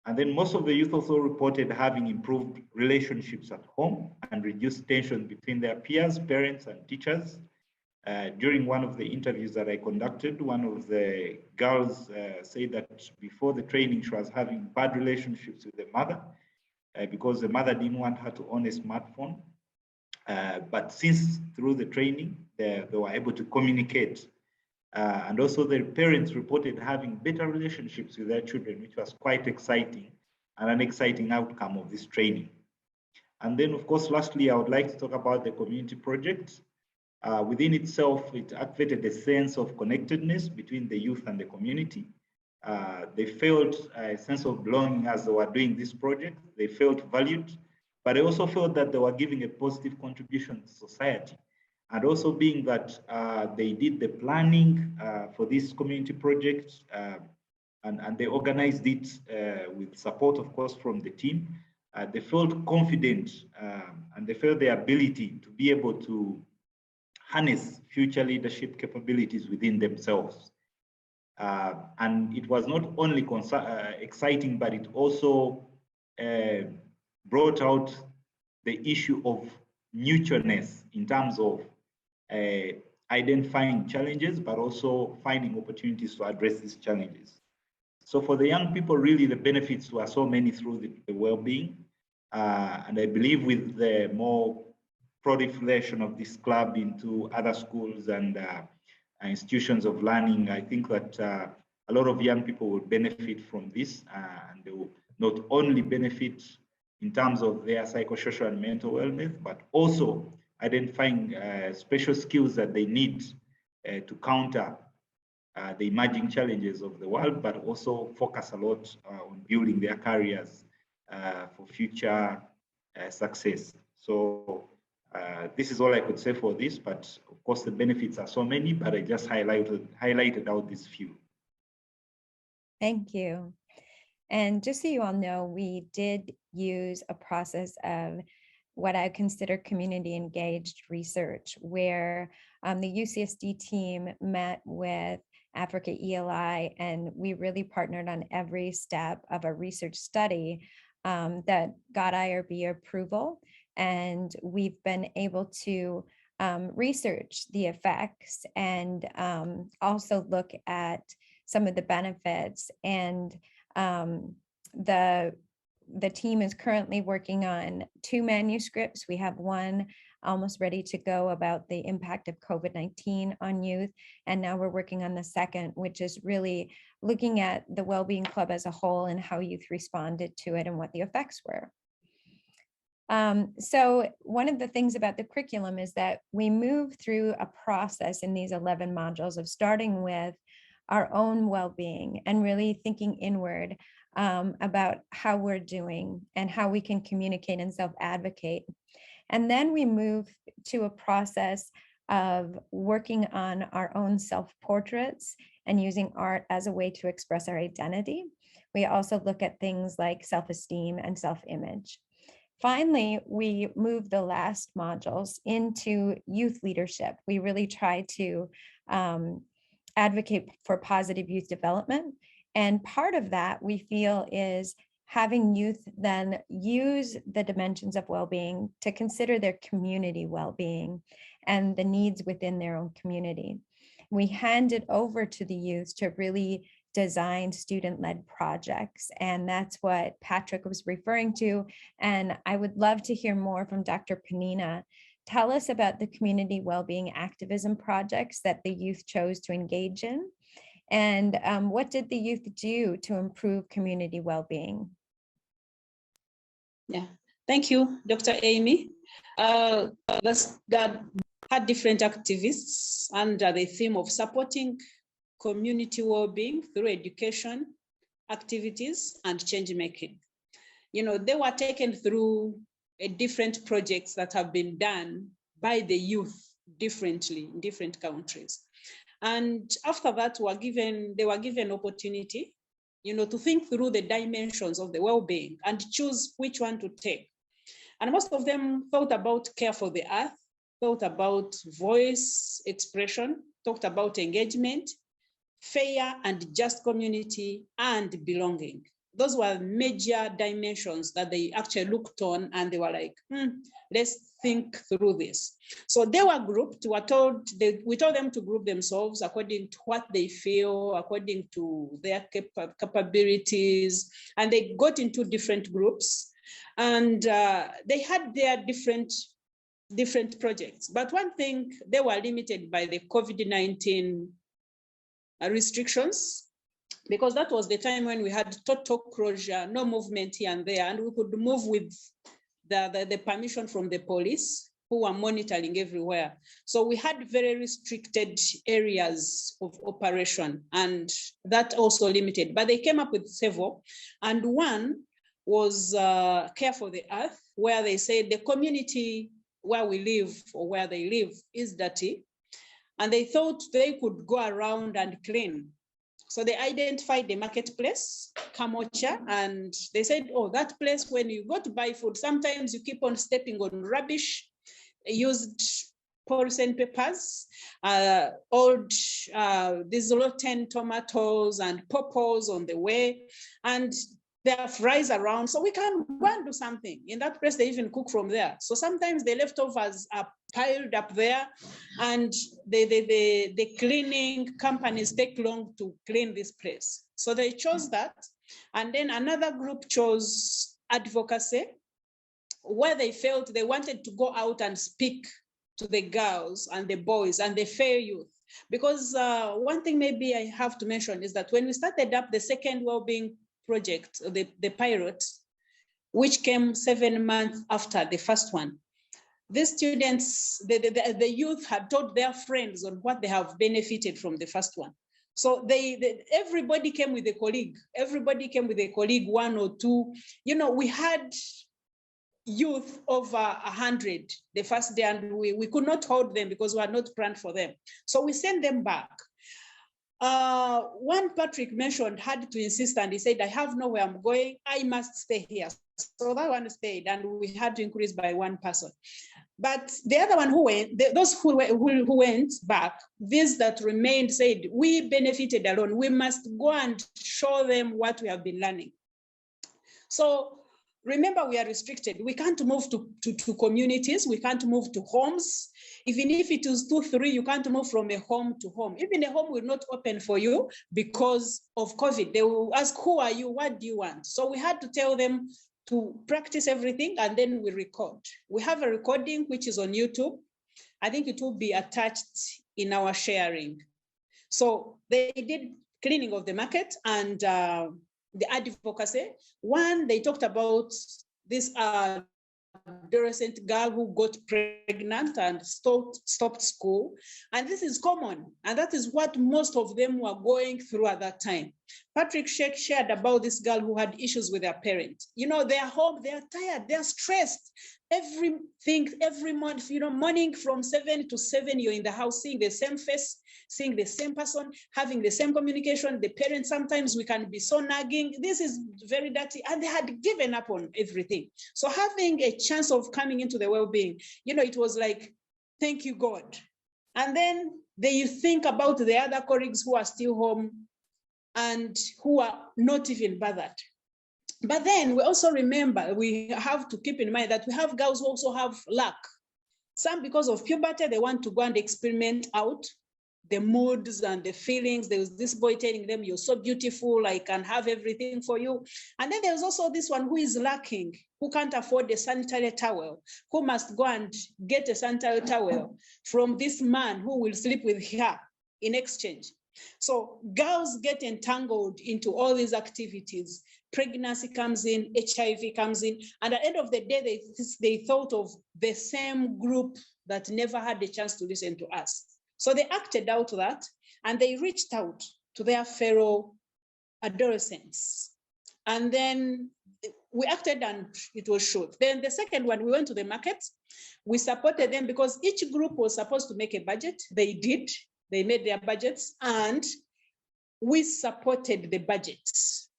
And then most of the youth also reported having improved relationships at home and reduced tension between their peers, parents, and teachers. During one of the interviews that I conducted, one of the girls said that before the training, she was having bad relationships with the mother because the mother didn't want her to own a smartphone. But since through the training, they were able to communicate. And also the parents reported having better relationships with their children, which was quite exciting and an exciting outcome of this training. And then, of course, lastly, I would like to talk about the community project. Within itself, it activated a sense of connectedness between the youth and the community. They felt a sense of belonging as they were doing this project. They felt valued, but they also felt that they were giving a positive contribution to society. And also being that they did the planning for this community project and they organized it with support, of course, from the team. They felt confident and they felt the ability to be able to harness future leadership capabilities within themselves. And it was not only exciting, but it also brought out the issue of mutualness in terms of identifying challenges, but also finding opportunities to address these challenges. So for the young people, really the benefits were so many through the well-being. And I believe with the more proliferation of this club into other schools and institutions of learning, I think that a lot of young people will benefit from this, and they will not only benefit in terms of their psychosocial and mental wellness, but also identifying special skills that they need to counter the emerging challenges of the world, but also focus a lot on building their careers for future success. So this is all I could say for this, but of course the benefits are so many, but I just highlighted out these few. Thank you. And just so you all know, we did use a process of what I consider community engaged research, where the UCSD team met with Africa ELI, and we really partnered on every step of a research study that got IRB approval. And we've been able to research the effects and also look at some of the benefits. And the team is currently working on 2 manuscripts. We have one almost ready to go about the impact of COVID-19 on youth. And now we're working on the second, which is really looking at the Wellbeing Club as a whole and how youth responded to it and what the effects were. So one of the things about the curriculum is that we move through a process in these 11 modules of starting with our own well-being and really thinking inward about how we're doing and how we can communicate and self-advocate. And then we move to a process of working on our own self-portraits and using art as a way to express our identity. We also look at things like self-esteem and self-image. Finally, we move the last modules into youth leadership. We really try to advocate for positive youth development. And part of that we feel is having youth then use the dimensions of well-being to consider their community well-being and the needs within their own community. We hand it over to the youth to really design student-led projects. And that's what Patrick was referring to. And I would love to hear more from Dr. Panina. Tell us about the community well-being activism projects that the youth chose to engage in. And what did the youth do to improve community well-being? Yeah, thank you, Dr. Amy. That had different activists under the theme of supporting community well-being through education, activities, and change making. You know, they were taken through different projects that have been done by the youth differently in different countries. And after that, they were given opportunity, you know, to think through the dimensions of the well-being and choose which one to take. And most of them thought about care for the earth, thought about voice expression, talked about engagement, fair and just community, and belonging. Those were major dimensions that they actually looked on, and they were like, let's think through this. So they were grouped. We told them to group themselves according to what they feel, according to their capabilities, and they got into different groups, and they had their different projects. But one thing, they were limited by the COVID-19 restrictions, because that was the time when we had total closure, no movement here and there, and we could move with the permission from the police, who were monitoring everywhere. So we had very restricted areas of operation, and that also limited, but they came up with several. And one was care for the earth, where they said the community where we live or where they live is dirty, and they thought they could go around and clean. So they identified the marketplace, Kamocha, and they said, oh, that place, when you go to buy food, sometimes you keep on stepping on rubbish, used polythene papers, old, these rotten tomatoes and pawpaws on the way, and there are fries around, so we can go and do something. In that place, they even cook from there. So sometimes the leftovers are piled up there, and the cleaning companies take long to clean this place. So they chose that. And then another group chose advocacy, where they felt they wanted to go out and speak to the girls and the boys and the fair youth. Because one thing maybe I have to mention is that when we started up the second wellbeing project, the pilot, which came 7 months after the first one, the students, the youth had told their friends on what they have benefited from the first one. So everybody came with a colleague. Everybody came with a colleague, one or two. You know, we had youth over 100 the first day, and we could not hold them because we had not planned for them. So we sent them back. One Patrick mentioned had to insist, and he said, I have nowhere I'm going, I must stay here. So that one stayed, and we had to increase by one person. But the other one who went, those who went back, these that remained said, we benefited alone, we must go and show them what we have been learning. So remember, we are restricted. We can't move to communities. We can't move to homes. Even if it is 2, 3, you can't move from a home to home. Even a home will not open for you because of COVID. They will ask, who are you? What do you want? So we had to tell them to practice everything, and then we record. We have a recording which is on YouTube. I think it will be attached in our sharing. So they did cleaning of the market and the advocacy. One, they talked about this adolescent girl who got pregnant and stopped school. And this is common. And that is what most of them were going through at that time. Patrick shared about this girl who had issues with her parent. You know, they're home, they're tired, they're stressed. Everything, every month, you know, morning from 7 to 7, you're in the house seeing the same face, seeing the same person, having the same communication. The parents, sometimes we can be so nagging. This is very dirty. And they had given up on everything. So having a chance of coming into the well-being, you know, it was like, thank you, God. And then you think about the other colleagues who are still home and who are not even bothered. But then we also remember, we have to keep in mind that we have girls who also have luck. Some, because of puberty, they want to go and experiment out the moods and the feelings. There was this boy telling them, you're so beautiful, I can have everything for you. And then there's also this one who is lacking, who can't afford a sanitary towel, who must go and get a sanitary towel from this man who will sleep with her in exchange. So girls get entangled into all these activities. Pregnancy comes in, HIV comes in, and at the end of the day, they thought of the same group that never had the chance to listen to us. So they acted out that, and they reached out to their fellow adolescents. And then we acted and it was short. Then the second one, we went to the market. We supported them because each group was supposed to make a budget. They did. They made their budgets and we supported the budgets.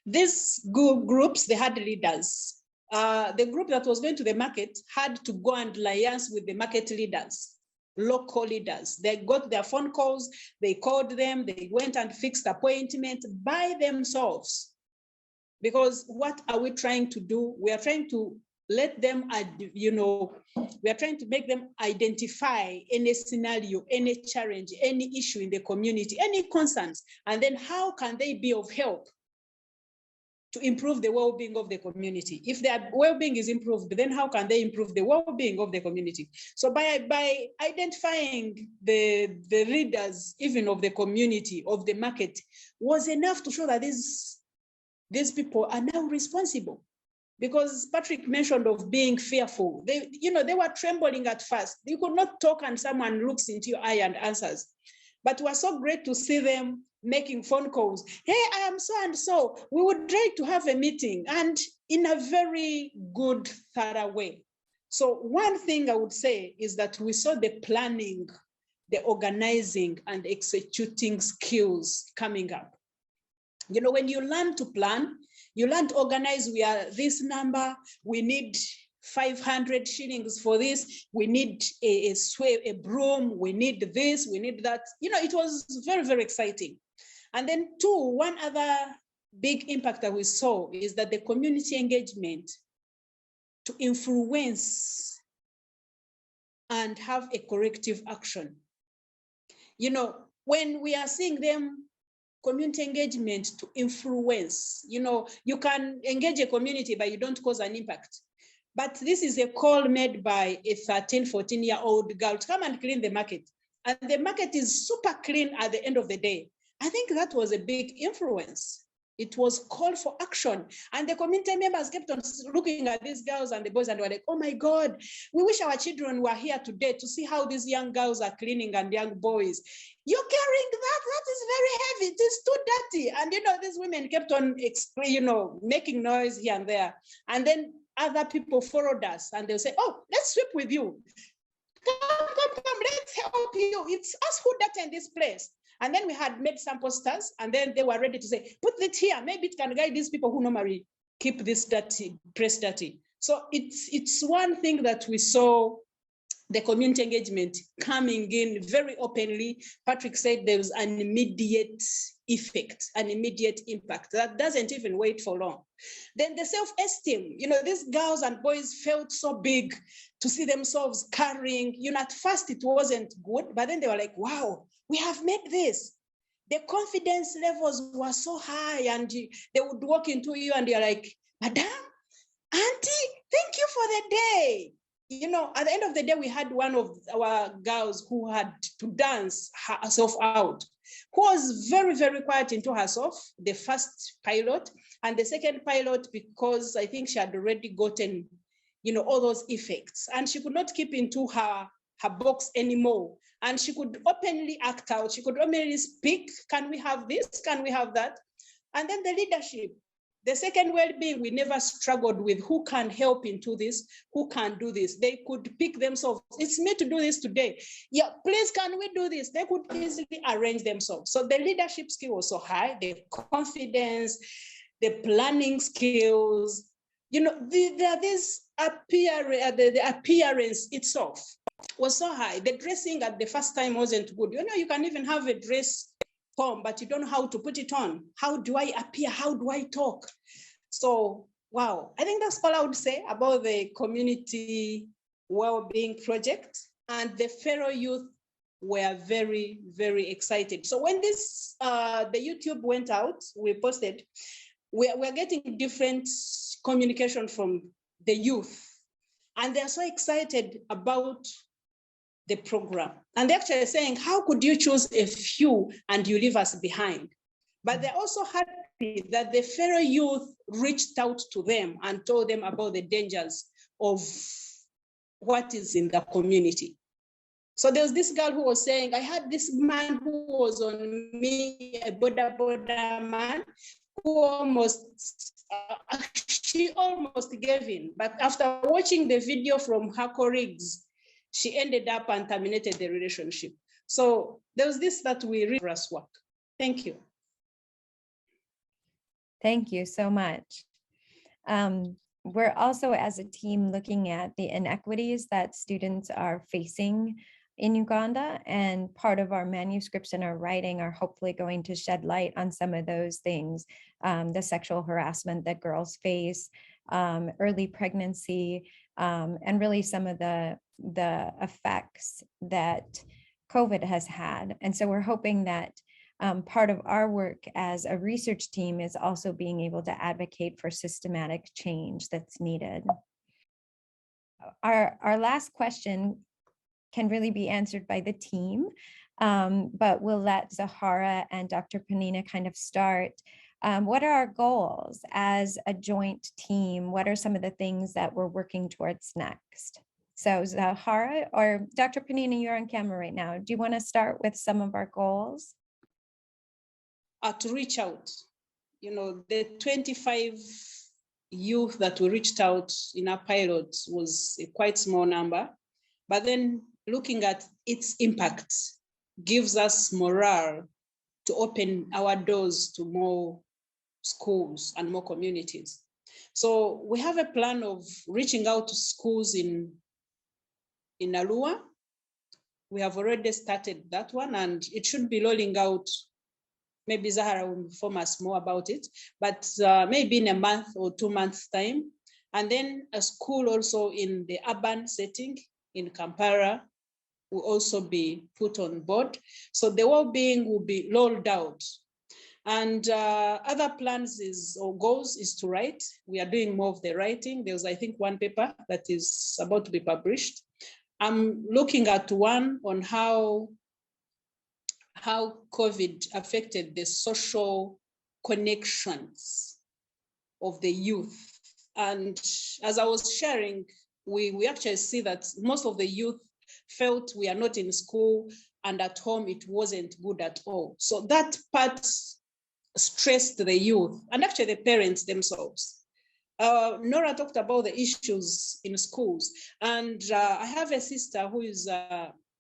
These groups, they had leaders. The group that was going to the market had to go and liaise with the market leaders, local leaders. They got their phone calls, they called them, they went and fixed appointments by themselves. Because what are we trying to do? We are trying to let them, you know, we are trying to make them identify any scenario, any challenge, any issue in the community, any concerns, and then how can they be of help to improve the well-being of the community? If their well-being is improved, then how can they improve the well-being of the community? So by identifying the leaders, even of the community, of the market, was enough to show that these people are now responsible. Because Patrick mentioned of being fearful. They were trembling at first. You could not talk and someone looks into your eye and answers. But it was so great to see them making phone calls. Hey, I am so and so. We would like to have a meeting, and in a very good, thorough way. So one thing I would say is that we saw the planning, the organizing and executing skills coming up. You know, when you learn to plan, you learn to organize. We are this number, we need 500 shillings for this, we need a broom, we need this, we need that. You know, it was very, very exciting. And then one other big impact that we saw is that the community engagement to influence and have a corrective action. You know, when we are seeing them, community engagement to influence, you know, you can engage a community, but you don't cause an impact. But this is a call made by a 13, 14-year-old girl to come and clean the market. And the market is super clean at the end of the day. I think that was a big influence. It was call for action. And the community members kept on looking at these girls and the boys and were like, oh my God, we wish our children were here today to see how these young girls are cleaning and young boys. You're carrying that is very heavy, it is too dirty. And you know, these women kept on, making noise here and there. And then other people followed us and they'll say, oh, let's sweep with you. Come, let's help you. It's us who dirty this place. And then we had made some posters and then they were ready to say, put it here, maybe it can guide these people who normally keep this dirty, press dirty. So it's one thing that we saw the community engagement coming in very openly. Patrick said there was an immediate effect, an immediate impact that doesn't even wait for long. Then the self-esteem, you know, these girls and boys felt so big to see themselves carrying, you know, at first it wasn't good, but then they were like, wow, we have made this. The confidence levels were so high and they would walk into you and you're like, Madam, Auntie, thank you for the day. You know, at the end of the day, we had one of our girls who had to dance herself out, who was very, very quiet into herself, the first pilot, and the second pilot, because I think she had already gotten, you know, all those effects, and she could not keep into her her box anymore. And she could openly act out. She could openly speak. Can we have this? Can we have that? And then the leadership. The second well-being, we never struggled with who can help into this, who can do this. They could pick themselves. It's me to do this today. Yeah, please, can we do this? They could easily arrange themselves. So the leadership skill was so high, the confidence, the planning skills, you know, the appearance itself was so high. The dressing at the first time wasn't good. You know, you can even have a dress home, but you don't know how to put it on. How do I appear? How do I talk? So, wow, I think that's all I would say about the community well-being project. And the fellow youth were very, very excited. So when this, the YouTube went out, we posted, we're getting different communication from the youth. And they're so excited about the program. And they're actually saying, how could you choose a few and you leave us behind? But they're also happy that the fellow youth reached out to them and told them about the dangers of what is in the community. So there was this girl who was saying, I had this man who was on me, a border man, who almost, she almost gave in. But after watching the video from her colleagues, she ended up and terminated the relationship. So there was this that we really work. Thank you. Thank you so much. We're also as a team looking at the inequities that students are facing in Uganda, and part of our manuscripts and our writing are hopefully going to shed light on some of those things, the sexual harassment that girls face, early pregnancy, and really some of the effects that COVID has had. And so we're hoping that part of our work as a research team is also being able to advocate for systematic change that's needed. Our last question can really be answered by the team, but we'll let Zahara and Dr. Panina kind of start. What are our goals as a joint team? What are some of the things that we're working towards next? So Zahara or Dr. Panina, you're on camera right now. Do you want to start with some of our goals? To reach out, you know, the 25 youth that we reached out in our pilot was a quite small number, but then looking at its impact gives us morale to open our doors to more schools and more communities. So we have a plan of reaching out to schools in Arua. We have already started that one, and it should be rolling out. Maybe Zahara will inform us more about it, but maybe in a month or 2 months' time. And then a school also in the urban setting in Kampala will also be put on board. So the well-being will be rolled out. And other plans or goals is to write. We are doing more of the writing. There's, I think, one paper that is about to be published. I'm looking at one on how COVID affected the social connections of the youth. And as I was sharing, we actually see that most of the youth felt we are not in school, and at home it wasn't good at all. So that part stressed the youth and actually the parents themselves. Nora talked about the issues in schools, and I have a sister who is,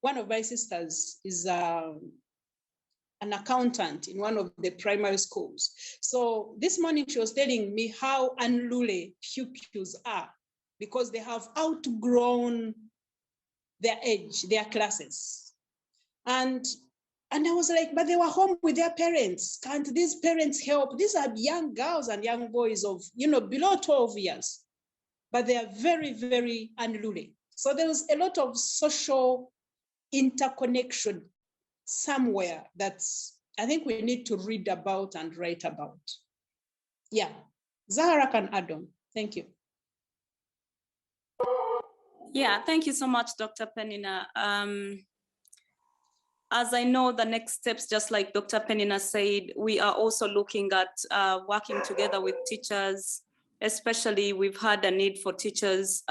one of my sisters is an accountant in one of the primary schools. So this morning she was telling me how unruly pupils are because they have outgrown their age, their classes. And I was like, but they were home with their parents. Can't these parents help? These are young girls and young boys of, you know, below 12 years, but they are very, very unruly. So there was a lot of social interconnection somewhere that's, I think we need to read about and write about. Yeah, Zahara can add on. Thank you. Yeah, thank you so much, Dr. Penina. As I know the next steps, just like Dr. Penina said, we are also looking at working together with teachers, especially we've had a need for teachers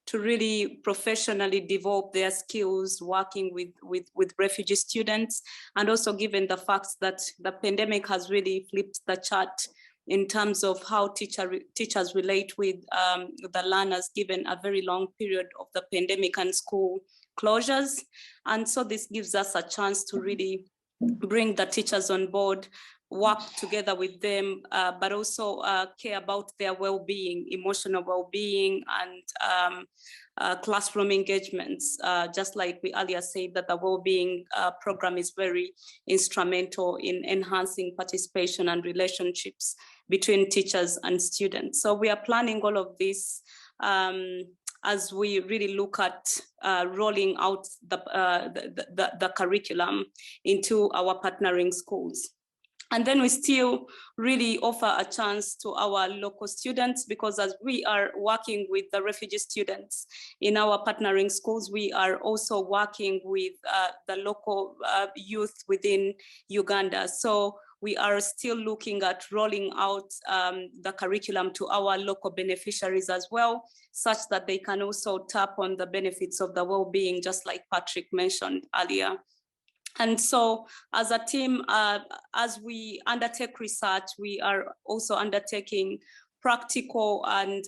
to really professionally develop their skills working with refugee students. And also given the fact that the pandemic has really flipped the chart in terms of how teachers relate with the learners, given a very long period of the pandemic and school closures. And so this gives us a chance to really bring the teachers on board, work together with them, but also care about their well-being, emotional well-being, and classroom engagements. Just like we earlier said, that the well-being program is very instrumental in enhancing participation and relationships between teachers and students. So we are planning all of this as we really look at rolling out the curriculum into our partnering schools. And then we still really offer a chance to our local students, because as we are working with the refugee students in our partnering schools, we are also working with the local youth within Uganda. So we are still looking at rolling out the curriculum to our local beneficiaries as well, such that they can also tap on the benefits of the well-being, just like Patrick mentioned earlier. And so as a team, as we undertake research, we are also undertaking practical and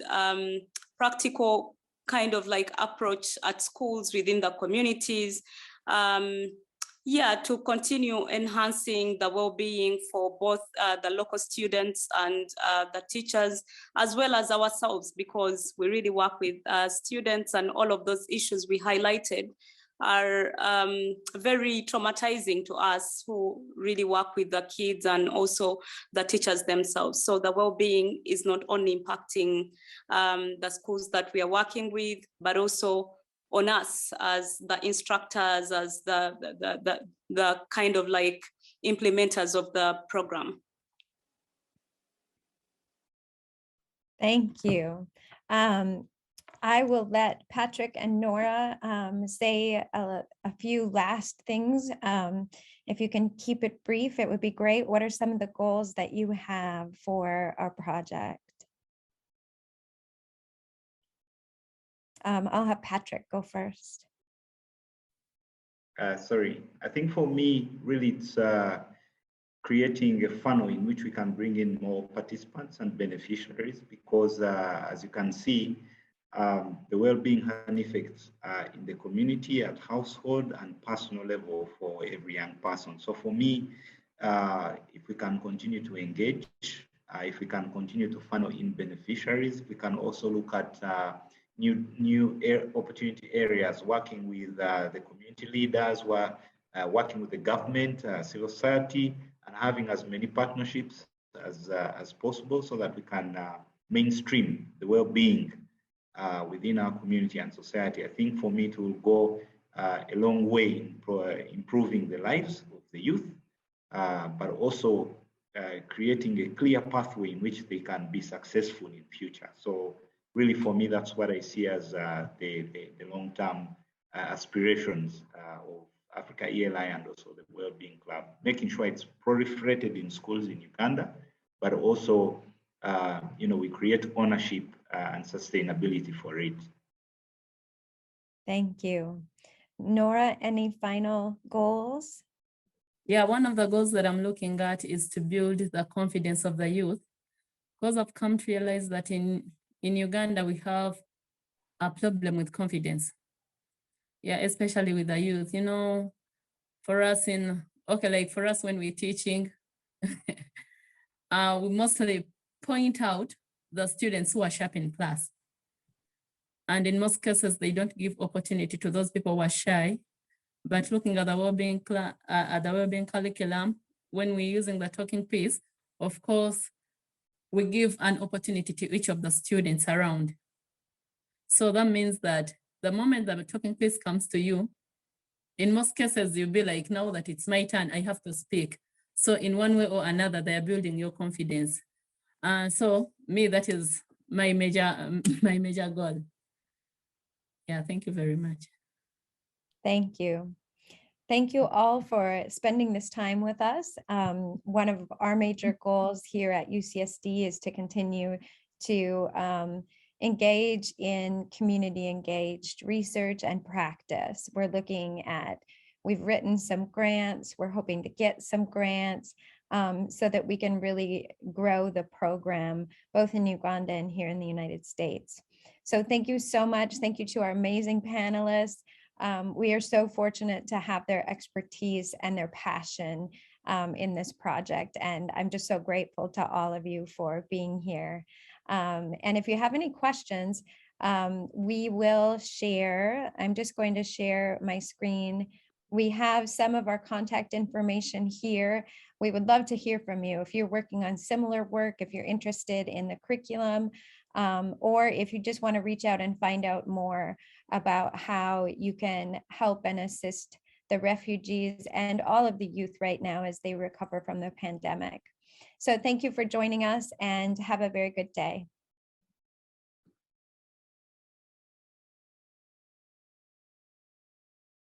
practical kind of like approach at schools within the communities, to continue enhancing the well-being for both the local students and the teachers, as well as ourselves, because we really work with students, and all of those issues we highlighted are very traumatizing to us who really work with the kids and also the teachers themselves. So the well-being is not only impacting the schools that we are working with, but also on us as the instructors, as the kind of like implementers of the program. Thank you. I will let Patrick and Nora say a few last things. If you can keep it brief, it would be great. What are some of the goals that you have for our project? I'll have Patrick go first. Sorry, I think for me, really it's creating a funnel in which we can bring in more participants and beneficiaries, because as you can see, the well-being has an effect in the community, at household and personal level for every young person. So for me, if we can continue to engage, if we can continue to funnel in beneficiaries, we can also look at new opportunity areas, working with the community leaders, working with the government, civil society, and having as many partnerships as possible, so that we can mainstream the well-being within our community and society. I think for me, it will go a long way in improving the lives of the youth, but also creating a clear pathway in which they can be successful in future. So really, for me, that's what I see as the long-term aspirations of Africa ELI and also the Wellbeing Club, making sure it's proliferated in schools in Uganda, but also we create ownership and sustainability for it. Thank you. Nora, any final goals? Yeah, one of the goals that I'm looking at is to build the confidence of the youth, because I've come to realize that in Uganda, we have a problem with confidence. Yeah, especially with the youth. For us for us when we're teaching, we mostly point out the students who are sharp in class. And in most cases, they don't give opportunity to those people who are shy. But looking at the wellbeing curriculum, when we're using the talking piece, of course, we give an opportunity to each of the students around. So that means that the moment that the talking piece comes to you, in most cases, you'll be like, now that it's my turn, I have to speak. So in one way or another, they are building your confidence. So me, that is my major goal. Yeah, thank you very much. Thank you. Thank you all for spending this time with us. One of our major goals here at UCSD is to continue to engage in community engaged research and practice. We've written some grants. We're hoping to get some grants so that we can really grow the program, both in Uganda and here in the United States. So thank you so much. Thank you to our amazing panelists. We are so fortunate to have their expertise and their passion in this project. And I'm just so grateful to all of you for being here. And if you have any questions, we will share. I'm just going to share my screen. We have some of our contact information here. We would love to hear from you. If you're working on similar work, if you're interested in the curriculum, or if you just want to reach out and find out more about how you can help and assist the refugees and all of the youth right now as they recover from the pandemic. So thank you for joining us and have a very good day.